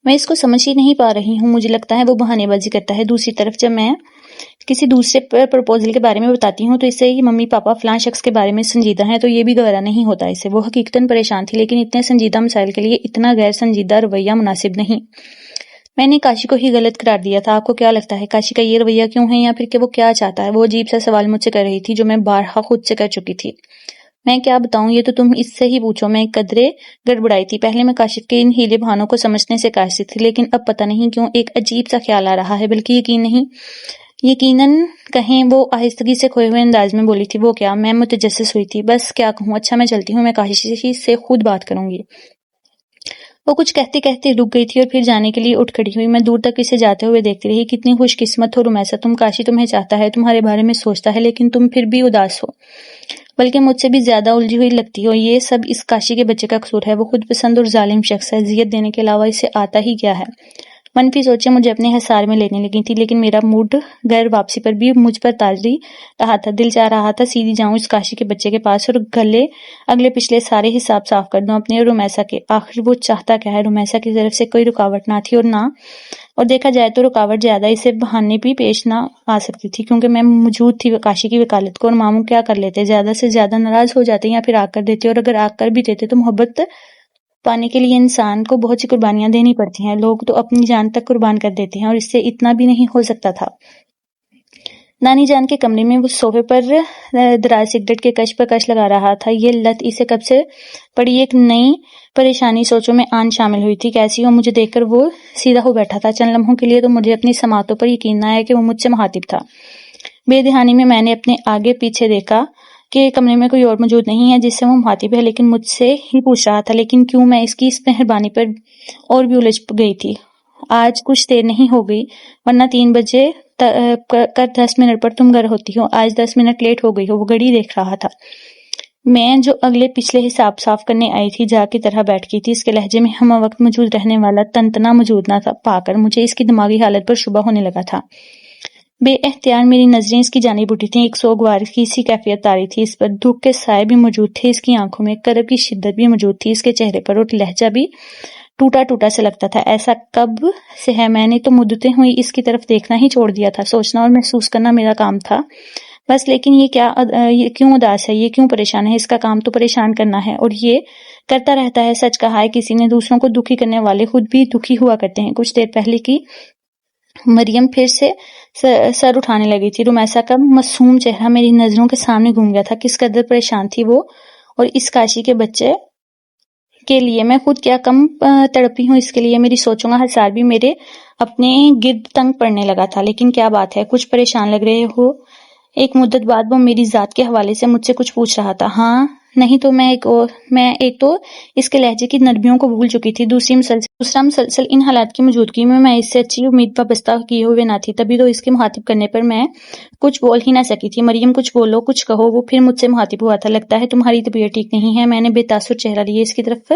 میں اس کو سمجھ ہی نہیں پا رہی ہوں۔ مجھے لگتا ہے وہ بہانے بازی کرتا ہے۔ دوسری طرف جب میں کسی دوسرے پرپوزل کے بارے میں بتاتی ہوں تو اسے یہ ممی پاپا فلاں شخص کے بارے میں سنجیدہ ہیں، تو یہ بھی گوارا نہیں ہوتا اسے۔ وہ حقیقتاً پریشان تھی، لیکن اتنے سنجیدہ مسائل کے لیے اتنا غیر سنجیدہ رویہ مناسب نہیں۔ میں نے کاشی کو ہی غلط قرار دیا تھا۔ آپ کو کیا لگتا ہے کاشی کا یہ رویہ کیوں ہے، یا پھر کہ وہ کیا چاہتا ہے؟ وہ عجیب سا سوال مجھ سے کر رہی تھی جو میں بارہا خود سے کر چکی تھی۔ میں کیا بتاؤں، یہ تو تم اس سے ہی پوچھو۔ میں قدرے گڑبڑائی تھی۔ پہلے میں کاشف کے ان ہیلے بہانوں کو سمجھنے سے قاصر تھی، لیکن اب پتہ نہیں کیوں ایک عجیب سا خیال آ رہا ہے، بلکہ یقیناً کہیں وہ آہستگی سے کھوئے ہوئے انداز میں بولی تھی۔ وہ کیا؟ میں متجسس ہوئی تھی۔ بس کیا کہوں؟ اچھا میں چلتی ہوں، میں کاشی سے خود بات کروں گی۔ وہ کچھ کہتے کہتے رک گئی تھی اور پھر جانے کے لیے اٹھ کھڑی ہوئی۔ میں دور تک اسے جاتے ہوئے دیکھتی رہی۔ کتنی خوش قسمت ہو رمیسا تم، کاشی تمہیں چاہتا ہے، تمہارے بارے میں سوچتا ہے، لیکن تم پھر بھی اداس ہو، بلکہ مجھ سے بھی زیادہ الجھی ہوئی لگتی ہو۔ یہ سب اس کاشی کے بچے کا قصور ہے۔ وہ خود پسند اور ظالم شخص ہے، اذیت دینے کے علاوہ اسے آتا ہی کیا ہے۔ منفی سوچیں مجھے اپنے حصار میں لینے لگی تھی، لیکن میرا موڈ گھر واپسی پر بھی مجھ پر طاری رہا تھا۔ دل چاہ رہا تھا سیدھی جاؤں اس کاشی کے بچے کے پاس اور اگلے پچھلے سارے حساب صاف کر دوں اپنے اور رمیسا کے۔ آخر وہ چاہتا کیا ہے؟ رمیسا کی طرف سے کوئی رکاوٹ نہ تھی، اور دیکھا جائے تو رکاوٹ زیادہ اسے بہانے بھی پیش نہ آ سکتی تھی، کیونکہ میں موجود تھی کاشی کی وکالت کو۔ اور ماموں کیا کر لیتے؟ زیادہ سے زیادہ ناراض ہو جاتے یا پھر آگ کر دیتے، اور اگر آگ کر بھی دیتے تو محبت پانے کے لیے انسان کو بہت سی قربانیاں دینی پڑتی ہیں۔ لوگ تو اپنی جان تک قربان کر دیتے ہیں، اور اس سے اتنا بھی نہیں ہو سکتا تھا۔ نانی جان کے کمرے میں وہ صوفے پر دراز سگریٹ کے کش پر کش لگا رہا تھا۔ یہ لت اسے کب سے پڑی ایک نئی پریشانی سوچوں میں آن شامل ہوئی تھی۔ کیسی ہو؟ مجھے دیکھ کر وہ سیدھا ہو بیٹھا تھا۔ چند لمحوں کے لیے تو مجھے اپنی سماعتوں پر یقین نہ آیا کہ وہ مجھ سے مخاطب تھا۔ بے دہانی میں میں نے اپنے آگے پیچھے دیکھا کہ کمرے میں کوئی اور موجود نہیں ہے جس سے وہ مخاطب ہے، لیکن مجھ سے ہی پوچھ رہا تھا۔ لیکن کیوں؟ میں اس کی اس مہربانی پر اور بھی الجھ گئی تھی۔ آج کچھ دیر نہیں ہو گئی، ورنہ 3 بجے کر 10 منٹ پر تم گھر ہوتی ہو، آج 10 منٹ لیٹ ہو گئی ہو۔ وہ گھڑی دیکھ رہا تھا۔ میں جو اگلے پچھلے حساب صاف کرنے آئی تھی جا کی طرح بیٹھ گئی تھی۔ اس کے لہجے میں ہمہ وقت موجود رہنے والا تنتنا موجود نہ تھا پا کر مجھے اس کی دماغی حالت پر شبہ ہونے لگا تھا۔ بے اختیار میری نظریں اس کی جانب اٹھی تھیں۔ ایک سوگوار کی سی کیفیت طاری تھی اس پر، دکھ کے سائے بھی موجود تھے اس کی آنکھوں میں، کرب کی شدت بھی موجود تھی اس کے چہرے پر، اور لہجہ بھی ٹوٹا ٹوٹا سے لگتا تھا۔ ایسا کب سے ہے؟ میں نے تو مدتیں ہوئی اس کی طرف دیکھنا ہی چھوڑ دیا تھا۔ سوچنا اور محسوس کرنا میرا کام تھا بس، لیکن یہ کیوں اداس ہے؟ یہ کیوں پریشان ہے؟ اس کا کام تو پریشان کرنا ہے، اور یہ کرتا رہتا ہے۔ سچ کہا ہے کسی نے، دوسروں کو دکھی کرنے والے خود بھی دکھی ہوا کرتے ہیں۔ کچھ دیر پہلے کی مریم پھر سے سر اٹھانے لگی تھی۔ رمیسا کا معصوم چہرہ میری نظروں کے سامنے گھوم گیا تھا۔ کس قدر پریشان تھی وہ، اور اس کاشی کے بچے کے لیے میں خود کیا کم تڑپی ہوں اس کے لیے۔ میری سوچوں کا حصار بھی میرے اپنے گرد تنگ پڑنے لگا تھا۔ لیکن کیا بات ہے؟ کچھ پریشان لگ رہے ہو؟ ایک مدت بعد وہ میری ذات کے حوالے سے مجھ سے کچھ پوچھ رہا تھا۔ ہاں نہیں تو میں ایک تو اس کے لہجے کی نرمیوں کو بھول چکی تھی، دوسرا مسلسل ان حالات کی موجودگی میں اس سے اچھی امید وابستہ کیے ہوئے نہ تھی۔ تبھی تو اس کے مخاطب کرنے پر میں کچھ بول ہی نہ سکی تھی۔ مریم کچھ بولو، کچھ کہو۔ وہ پھر مجھ سے مخاطب ہوا تھا۔ لگتا ہے تمہاری طبیعت ٹھیک نہیں ہے۔ میں نے بے تاثر چہرہ لیے اس کی طرف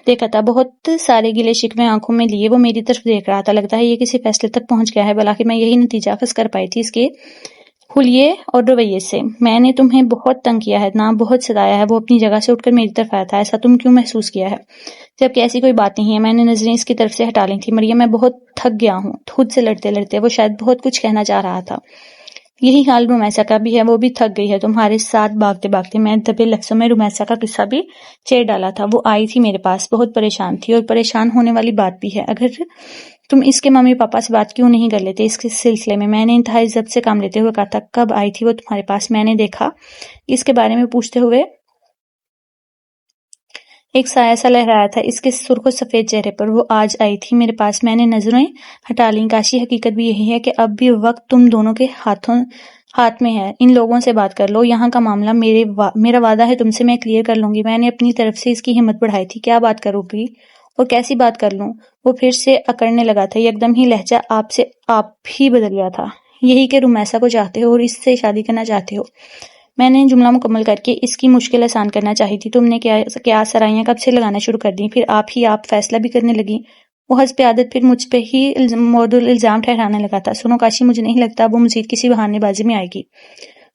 دیکھا تھا، بہت سارے گلے شکوے آنکھوں میں لیے وہ میری طرف دیکھ رہا تھا۔ لگتا ہے یہ کسی فیصلے تک پہنچ گیا ہے۔ بالآخر میں یہی نتیجہ اخذ کر پائی تھی اس کے حلیے اور رویے سے۔ میں نے تمہیں بہت تنگ کیا ہے نا، بہت ستایا ہے۔ وہ اپنی جگہ سے اٹھ کر میری طرف آیا تھا۔ ایسا تم کیوں محسوس کیا ہے؟ جبکہ ایسی کوئی بات نہیں ہے۔ میں نے نظریں اس کی طرف سے ہٹا لی تھی۔ مریم میں بہت تھک گیا ہوں خود سے لڑتے لڑتے۔ وہ شاید بہت کچھ کہنا چاہ رہا تھا۔ یہی حال رمیسا کا بھی ہے، وہ بھی تھک گئی ہے تمہارے ساتھ بھاگتے بھاگتے۔ میں دبے لفظوں میں رمیسا کا قصہ بھی چھیڑ ڈالا تھا۔ وہ آئی تھی میرے پاس، بہت پریشان تھی، اور پریشان ہونے والی بات بھی ہے۔ اگر تم اس کے ممی پاپا سے بات کیوں نہیں کر لیتے اس کے سلسلے میں؟ میں نے انتہائی ضبط سے کام لیتے ہوئے کہا تھا۔ کب آئی تھی وہ تمہارے پاس؟ میں نے دیکھا اس کے بارے میں پوچھتے ہوئے ایک سایہ سا لہرایا تھا اس کے سرخ و سفید چہرے پر۔ وہ آج آئی تھی میرے پاس۔ میں نے نظریں ہٹا لیں۔ کاشی حقیقت بھی یہی ہے کہ اب بھی وقت تم دونوں کے ہاتھ میں ہے۔ ان لوگوں سے بات کر لو، یہاں کا معاملہ میرا وعدہ ہے تم سے میں کلیئر کر لوں گی۔ میں نے اپنی طرف سے اس کی ہمت بڑھائی تھی۔ کیا بات کرو گی اور کیسی بات کر لوں؟ وہ پھر سے اکڑنے لگا تھا۔ یکدم ہی لہجہ آپ ہی بدل گیا تھا۔ یہی کہ رمیسا کو چاہتے ہو اور اس سے شادی کرنا چاہتے ہو۔ میں نے جملہ مکمل کر کے اس کی مشکل آسان کرنا چاہی تھی۔ تم نے کیا سرائیاں کب سے لگانا شروع کر دیں، پھر آپ فیصلہ بھی کرنے لگی۔ وہ حسب عادت پھر مجھ پہ ہی موضوع الزام ٹھہرانے لگا تھا۔ سنو کاشی، مجھے نہیں لگتا وہ مزید کسی بہانے بازی میں آئے گی۔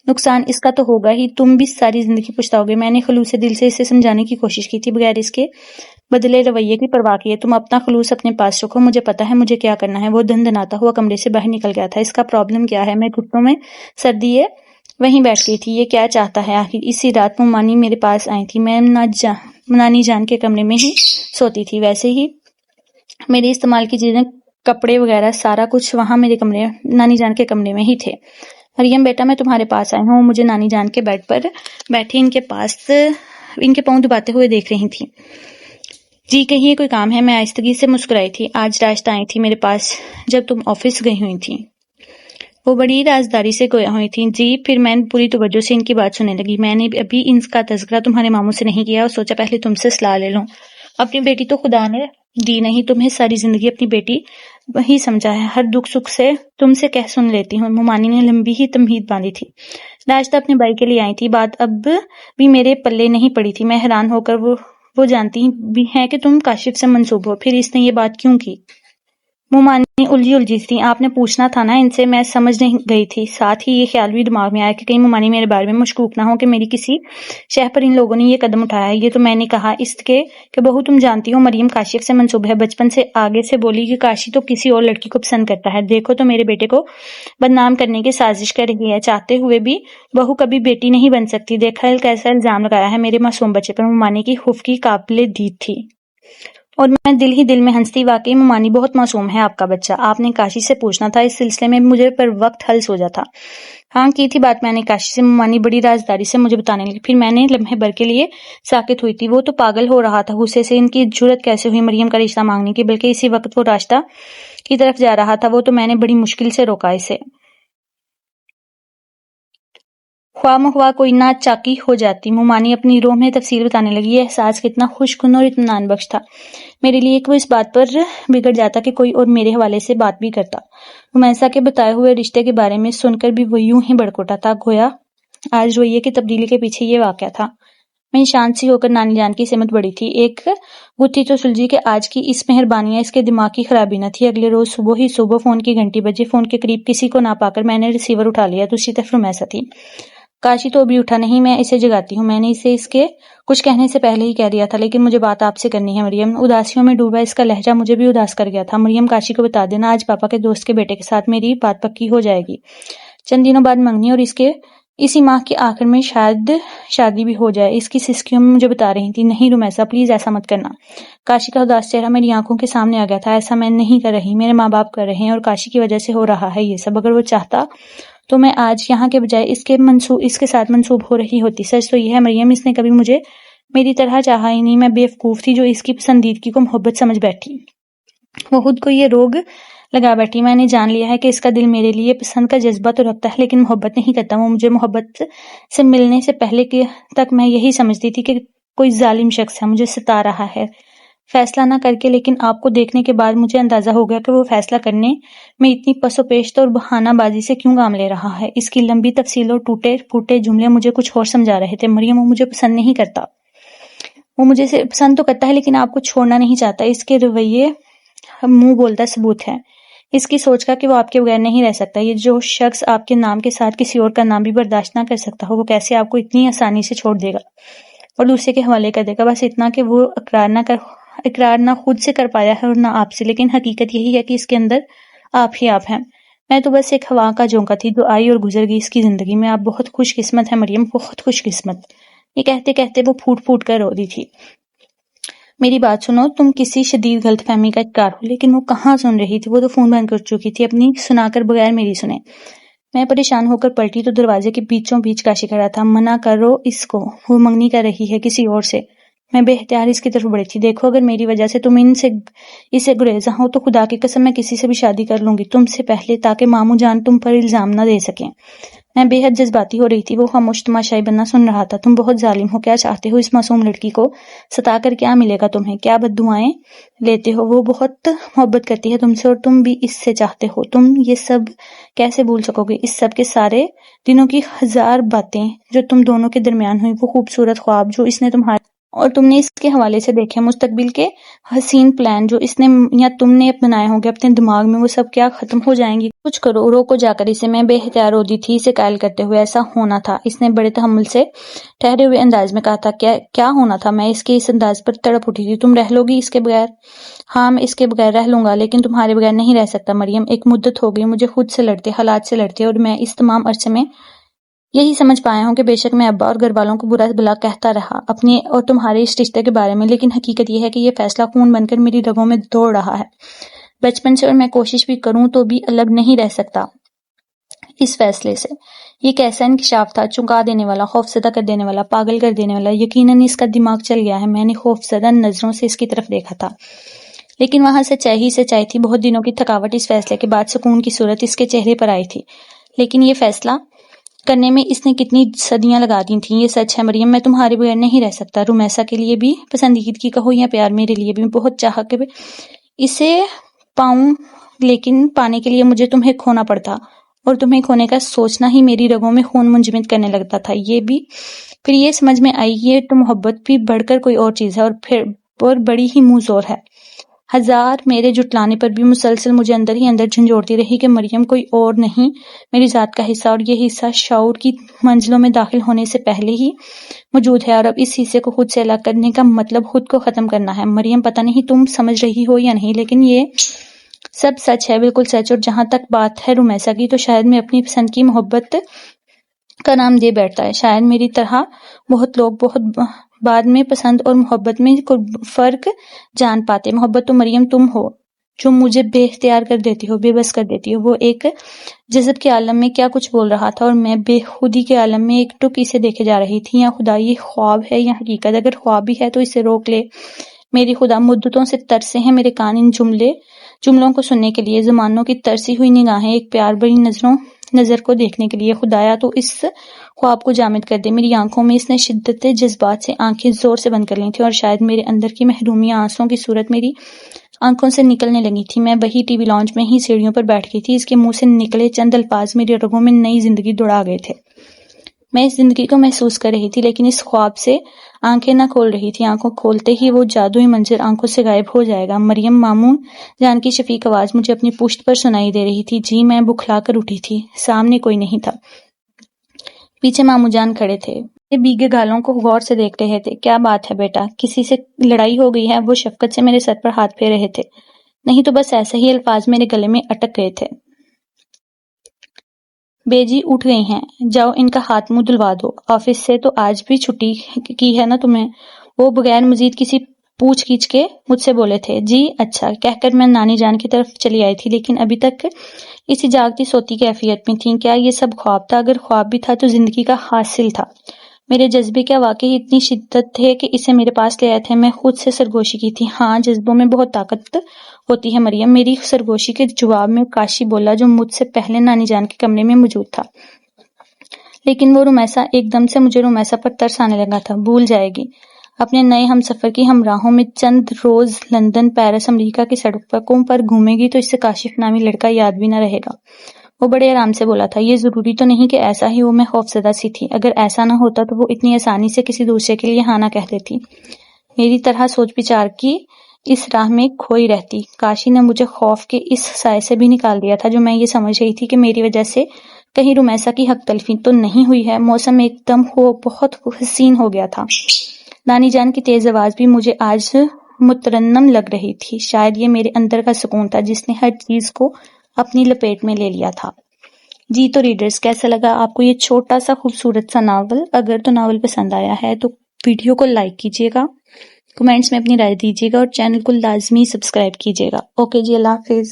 نقصان اس کا تو ہوگا ہی، تم بھی ساری زندگی پچھتاؤ گے۔ میں نے خلوص دل سے اسے سمجھانے کی کوشش کی تھی، بغیر اس کے بدلے رویے کی پرواہ کیے۔ تم اپنا خلوص اپنے پاس رکھو، مجھے پتا ہے مجھے کیا کرنا ہے۔ وہ دھندناتا ہوا کمرے سے باہر نکل گیا تھا۔ اس کا پرابلم کیا ہے؟ میں گھٹنوں میں سر دیے وہیں بیٹھ گئی تھی۔ یہ کیا چاہتا ہے آخر؟ اسی رات ممانی میرے پاس آئی تھی۔ میں نانی جان کے کمرے میں ہی سوتی تھی۔ ویسے ہی میرے استعمال کی چیزیں، کپڑے وغیرہ سارا کچھ وہاں میرے نانی جان کے کمرے میں ہی تھے۔ مریم بیٹا، میں تمہارے پاس آئی ہوں۔ وہ مجھے نانی جان کے بیڈ پر بیٹھے ان کے پاؤں دباتے ہوئے دیکھ رہی تھی۔ جی کہیے، کوئی کام ہے؟ میں آہستگی سے مسکرائی تھی۔ آج راستہ آئی تھی میرے پاس جب تم آفس گئی ہوئی تھی۔ وہ بڑی رازداری سے گویا ہوئی تھیں۔ جی، پھر میں پوری توجہ سے ان کی بات سننے لگی۔ میں نے ابھی ان کا تذکرہ تمہارے ماموں سے نہیں کیا اور سوچا پہلے تم سے صلاح لے لوں۔ اپنی بیٹی تو خدا نے دی نہیں، تمہیں ساری زندگی اپنی بیٹی ہی سمجھا ہے۔ ہر دکھ سکھ سے تم سے کہہ سن لیتی ہوں۔ ممانی نے لمبی ہی تمہید باندھی تھی۔ راستہ اپنے بھائی کے لیے آئی تھی، بات اب بھی میرے پلے نہیں پڑی تھی۔ میں حیران ہو کر وہ جانتی بھی ہے کہ تم کاشف سے منسوب ہو، پھر اس نے یہ بات کیوں کی؟ ممانی الجھی تھی۔ آپ نے پوچھنا تھا نا ان سے، میں سمجھ نہیں گئی تھی۔ ساتھ ہی یہ خیال بھی دماغ میں آیا کہ کہیں ممانی میرے بارے میں مشکوک نہ ہو کہ میری کسی شہ پر ان لوگوں نے یہ قدم اٹھایا ہے۔ یہ تو میں نے کہا اس کے کہ بہو تم جانتی ہو مریم کاشف سے منسوب ہے۔ بچپن سے آگے سے بولی کہ کاشی تو کسی اور لڑکی کو پسند کرتا ہے۔ دیکھو تو میرے بیٹے کو بدنام کرنے کی سازش کر رہی ہے۔ چاہتے ہوئے بھی بہو کبھی بیٹی نہیں بن سکتی۔ دیکھا کیسا الزام لگایا ہے میرے معصوم بچے پر۔ ممانی کی خفقی قابل دید تھی اور میں دل ہی دل میں ہنستی، واقعی ممانی بہت معصوم ہے آپ کا بچہ، آپ نے کاشی سے پوچھنا تھا، اس سلسلے میں مجھے پر وقت حل سوچا تھا۔ ہاں کی تھی بات میں نے کاشی سے، ممانی بڑی رازداری سے مجھے بتانے لگی، پھر میں نے لمحے بھر کے لیے ساکت ہوئی تھی۔ وہ تو پاگل ہو رہا تھا غصے سے، ان کی جرأت کیسے ہوئی مریم کا رشتہ مانگنے کی، بلکہ اسی وقت وہ راستہ کی طرف جا رہا تھا، وہ تو میں نے بڑی مشکل سے روکا اسے۔ خواہ مخواہ کوئی نہ چاکی ہو جاتی، ممانی اپنی روح میں تفصیل بتانے لگی۔ یہ احساس کتنا خوش کن اور اطمینان بخش تھا میرے لیے کہ وہ اس بات پر بگڑ جاتا کہ کوئی اور میرے حوالے سے بات بھی کرتا۔ رومیسا کے بتائے ہوئے رشتے کے بارے میں سن کر بھی وہ یوں ہی بڑک اٹھا تھا، گویا آج رویے کی تبدیلی کے پیچھے یہ واقعہ تھا۔ میں شانت سی ہو کر نانی جان کی سمت بڑھی تھی۔ ایک گتھی تو سلجھی کہ آج کی اس مہربانیاں اس کے دماغ کی خرابی نہ تھی۔ اگلے روز صبح ہی فون کی گھنٹی بجی، فون کے قریب کسی کو نہ پا کر میں نے ریسیور اٹھا لیا۔ دوسری طرف رومیسا تھی۔ کاشی تو ابھی اٹھا نہیں، میں اسے جگاتی ہوں، میں نے اسے اس کے کچھ کہنے سے پہلے ہی کہہ دیا تھا، لیکن مجھے بات آپ سے کرنی ہے مریم۔ اداسیوں میں ڈوبا اس کا لہجہ مجھے بھی اداس کر گیا تھا۔ مریم کاشی کو بتا دینا، آج پاپا کے دوست کے بیٹے کے ساتھ میری بات پکی ہو جائے گی، چند دنوں بعد منگنی، اور اسی ماہ کے آخر میں شاید شادی بھی ہو جائے۔ اس کی سسکیوں میں مجھے بتا رہی تھی، نہیں رومیسا پلیز ایسا مت کرنا۔ کاشی کا اداس چہرہ میری آنکھوں کے سامنے آ گیا تھا۔ ایسا میں نہیں کر رہی، میرے ماں باپ کر رہے ہیں اور کاشی کی وجہ سے ہو رہا ہے یہ سب۔ اگر وہ چاہتا تو میں آج یہاں کے بجائے اس کے ساتھ منسوب ہو رہی ہوتی۔ سچ تو یہ ہے مریم، اس نے کبھی مجھے میری طرح چاہا ہی نہیں، میں بیوقوف تھی جو اس کی پسندیدگی کو محبت سمجھ بیٹھی۔ وہ خود کو یہ روگ لگا بیٹھی۔ میں نے جان لیا ہے کہ اس کا دل میرے لیے پسند کا جذبہ تو رکھتا ہے لیکن محبت نہیں کرتا۔ وہ مجھے محبت سے ملنے سے پہلے تک میں یہی سمجھتی تھی کہ کوئی ظالم شخص ہے، مجھے ستا رہا ہے فیصلہ نہ کر کے، لیکن آپ کو دیکھنے کے بعد مجھے اندازہ ہو گیا کہ وہ فیصلہ کرنے میں اتنی پس و پیش اور بہانہ بازی سے کیوں کام لے رہا ہے۔ اس کی لمبی تفصیل اور ٹوٹے پھوٹے جملے مجھے کچھ اور سمجھا رہے تھے۔ مریم، وہ مجھے پسند نہیں کرتا، وہ مجھے پسند تو کرتا ہے لیکن آپ کو چھوڑنا نہیں چاہتا۔ اس کے رویے منہ بولتا ثبوت ہے اس کی سوچ کا کہ وہ آپ کے بغیر نہیں رہ سکتا۔ یہ جو شخص آپ کے نام کے ساتھ کسی اور کا نام بھی برداشت نہ کر سکتا ہو، وہ کیسے آپ کو اتنی آسانی سے چھوڑ دے گا اور دوسرے کے حوالے کر دے گا؟ بس اتنا کہ وہ اقرار نہ خود سے کر پایا ہے اور نہ آپ سے، لیکن حقیقت یہی ہے کہ اس کے اندر آپ ہی آپ ہیں۔ میں تو بس ایک ہوا کا جھونکا تھی جو آئی اور گزر گئی اس کی زندگی میں۔ آپ بہت خوش قسمت ہیں مریم، بہت خوش قسمت۔ یہ کہتے کہتے وہ پھوٹ پھوٹ کر رو رہی تھی۔ میری بات سنو، تم کسی شدید غلط فہمی کا شکار ہو۔ لیکن وہ کہاں سن رہی تھی، وہ تو فون بند کر چکی تھی، اپنی سنا کر بغیر میری سنے۔ میں پریشان ہو کر پلٹی تو دروازے کے بیچوں بیچ کاشی کھڑا تھا۔ منع کرو اس کو، وہ منگنی کر رہی ہے کسی اور سے۔ میں بے اختیار اس کی طرف بڑھی تھی۔ دیکھو، اگر میری وجہ سے تم اسے گریزاں ہو تو خدا کی قسم میں کسی سے بھی شادی کر لوں گی تم سے پہلے، تاکہ ماموں جان تم پر الزام نہ دے سکیں۔ میں بے حد جذباتی ہو رہی تھی۔ وہ خاموش تماشائی بننا سن رہا تھا۔ تم بہت ظالم ہو، کیا چاہتے ہو؟ اس معصوم لڑکی کو ستا کر کیا ملے گا تمہیں؟ کیا بددعائیں لیتے ہو؟ وہ بہت محبت کرتی ہے تم سے اور تم بھی اس سے چاہتے ہو۔ تم یہ سب کیسے بھول سکو گے؟ اس سب کے سارے دنوں کی ہزار باتیں جو تم دونوں کے درمیان ہوئی، وہ خوبصورت خواب جو اس نے تمہارے اور تم نے اس کے حوالے سے دیکھے، مستقبل کے حسین پلان جو اس نے یا تم نے بنائے ہوں گے اپنے دماغ میں، وہ سب کیا ختم ہو جائیں گی؟ کچھ کرو، روکو جا کر اسے۔ میں بے اختیار رو دی تھی اسے قائل کرتے ہوئے۔ ایسا ہونا تھا، اس نے بڑے تحمل سے ٹھہرے ہوئے انداز میں کہا تھا۔ کیا ہونا تھا؟ میں اس کے اس انداز پر تڑپ اٹھی تھی۔ تم رہ لو گی اس کے بغیر؟ ہاں، میں اس کے بغیر رہ لوں گا، لیکن تمہارے بغیر نہیں رہ سکتا مریم۔ ایک مدت ہو گئی مجھے خود سے لڑتے، حالات سے لڑتے، اور میں اس تمام عرصے میں یہی سمجھ پایا ہوں کہ بے شک میں ابا اور گھر والوں کو برا بھلا کہتا رہا اپنے اور تمہارے اس رشتے کے بارے میں، لیکن حقیقت یہ ہے کہ یہ فیصلہ خون بن کر میری رگوں میں دوڑ رہا ہے بچپن سے، اور میں کوشش بھی کروں تو بھی الگ نہیں رہ سکتا اس فیصلے سے۔ یہ کیسا انکشاف تھا، چونکا دینے والا، خوفزدہ کر دینے والا، پاگل کر دینے والا۔ یقیناً اس کا دماغ چل گیا ہے۔ میں نے خوفزدہ نظروں سے اس کی طرف دیکھا تھا، لیکن وہاں سچائی ہی سچائی تھی۔ بہت دنوں کی تھکاوٹ اس فیصلے کے بعد سکون کی صورت اس کے چہرے پر آئی تھی، لیکن یہ فیصلہ کرنے میں اس نے کتنی صدیاں لگا دی تھیں۔ یہ سچ ہے مریم، میں تمہارے بغیر نہیں رہ سکتا۔ رومیسا کے لیے بھی، پسندیدگی کہو یا پیار، میرے لیے بھی بہت چاہا کہ اسے پاؤں، لیکن پانے کے لیے مجھے تمہیں کھونا پڑتا، اور تمہیں کھونے کا سوچنا ہی میری رگوں میں خون منجمد کرنے لگتا تھا۔ پھر یہ سمجھ میں آئی یہ تو محبت بھی بڑھ کر کوئی اور چیز ہے، اور بڑی ہی منہ زور ہے۔ ہزار میرے جھٹلانے پر بھی مسلسل مجھے اندر ہی اندر جھنجھوڑتی رہی کہ مریم کوئی اور نہیں میری ذات کا حصہ، اور یہ حصہ شعور کی منزلوں میں داخل ہونے سے پہلے ہی موجود ہے، اور اب اس حصے کو خود سے الگ کرنے کا مطلب خود کو ختم کرنا ہے۔ مریم، پتہ نہیں تم سمجھ رہی ہو یا نہیں، لیکن یہ سب سچ ہے، بالکل سچ۔ اور جہاں تک بات ہے رومیسا کی، تو شاید میں اپنی پسند کی محبت کا نام دے بیٹھتا ہے۔ شاید میری طرح بہت لوگ بہت بعد میں پسند اور محبت میں فرق جان پاتے. محبت تو مریم تم ہو جو مجھے بے اختیار کر دیتی ہو، بے بس کر دیتی ہو. وہ ایک جذب کے عالم میں کیا کچھ بول رہا تھا اور میں بے خودی کے عالم میں ایک ٹک اسے دیکھے جا رہی تھی. یا خدا یہ خواب ہے یا حقیقت؟ اگر خواب بھی ہے تو اسے روک لے میری خدا. مدتوں سے ترسے ہیں میرے کان ان جملوں کو سننے کے لیے، زمانوں کی ترسی ہوئی نگاہیں ایک پیار بھری نظر کو دیکھنے کے لیے. خدایا تو اس خواب کو جامد کر دے. میری آنکھوں میں اس نے شدت جذبات سے آنکھیں زور سے بند کر لی تھیں اور شاید میرے اندر کی محرومیاں آنسوں کی صورت میری آنکھوں سے نکلنے لگی تھی. میں وہی ٹی وی لانچ میں ہی سیڑھیوں پر بیٹھ گئی تھی. اس کے منہ سے نکلے چند الفاظ میری رگوں میں نئی زندگی دوڑا گئے تھے. میں اس زندگی کو محسوس کر رہی تھی لیکن اس خواب سے آنکھیں نہ کھول رہی تھی. آنکھوں کھولتے ہی وہ جادوئی منظر آنکھوں سے غائب ہو جائے گا. مریم ماموں جان کی شفیق آواز مجھے اپنی پشت پر سنائی دے رہی تھی. جی میں بکھلا کر اٹھی تھی. سامنے کوئی نہیں تھا. پیچھے ماموں جان کھڑے تھے. یہ بھیگے گالوں کو غور سے دیکھ رہے تھے. کیا بات ہے بیٹا، کسی سے لڑائی ہو گئی ہے؟ وہ شفقت سے میرے سر پر ہاتھ پھیر رہے تھے. نہیں تو بس ایسے ہی الفاظ میرے گلے میں اٹک گئے تھے. بے جی اٹھ گئی ہیں، جاؤ ان کا ہاتھ منہ دھلوا دو. آفس سے تو آج بھی چھٹی کی ہے نا تمہیں؟ وہ بغیر مزید کسی پوچھ گچھ کے مجھ سے بولے تھے. جی اچھا کہہ کر میں نانی جان کی طرف چلی آئی تھی لیکن ابھی تک اسی جاگتی سوتی کیفیت میں تھیں. کیا یہ سب خواب تھا؟ اگر خواب بھی تھا تو زندگی کا حاصل تھا. میرے جذبے کیا واقعی اتنی شدت تھے کہ اسے میرے پاس لے آئے تھے؟ میں خود سے سرگوشی کی تھی. ہاں جذبوں میں بہت طاقت ہوتی ہے مریم. میری سرگوشی کے جواب میں کاشی بولا جو مجھ سے پہلے نانی جان کے کمرے میں موجود تھا. لیکن وہ رومیسا ایک دم سے مجھے رومیسا پر ترس آنے لگا تھا. بھول جائے گی اپنے نئے ہم سفر کی ہمراہوں میں چند روز لندن، پیرس، امریکہ کی سڑکوں پر گھومے گی تو اس سے کاشف نامی لڑکا یاد بھی نہ رہے گا. وہ بڑے آرام سے بولا تھا. یہ ضروری تو نہیں کہ ایسا ہی ہو. میں خوفزدہ سی تھی. اگر ایسا نہ ہوتا تو وہ اتنی آسانی سے کسی دوسرے کے لیے ہاں نہ کہہ دیتی. میری طرح سوچ بچار کی اس راہ میں کھوئی رہتی. کاشی نے مجھے خوف کے اس سائے سے بھی نکال دیا تھا جو میں یہ سمجھ رہی تھی کہ میری وجہ سے کہیں رومیسا کی حق تلفی تو نہیں ہوئی ہے. موسم ایک دم بہت حسین ہو گیا تھا. نانی جان کی تیز آواز بھی مجھے آج مترنم لگ رہی تھی. شاید یہ میرے اندر کا سکون تھا جس نے ہر چیز کو اپنی لپیٹ میں لے لیا تھا. جی تو ریڈرز کیسا لگا آپ کو یہ چھوٹا سا خوبصورت سا ناول؟ اگر تو ناول پسند آیا ہے تو ویڈیو کو لائک کیجیے گا، کمنٹس میں اپنی رائے دیجیے گا اور چینل کو لازمی سبسکرائب کیجیے گا. اوکے جی، اللہ حافظ.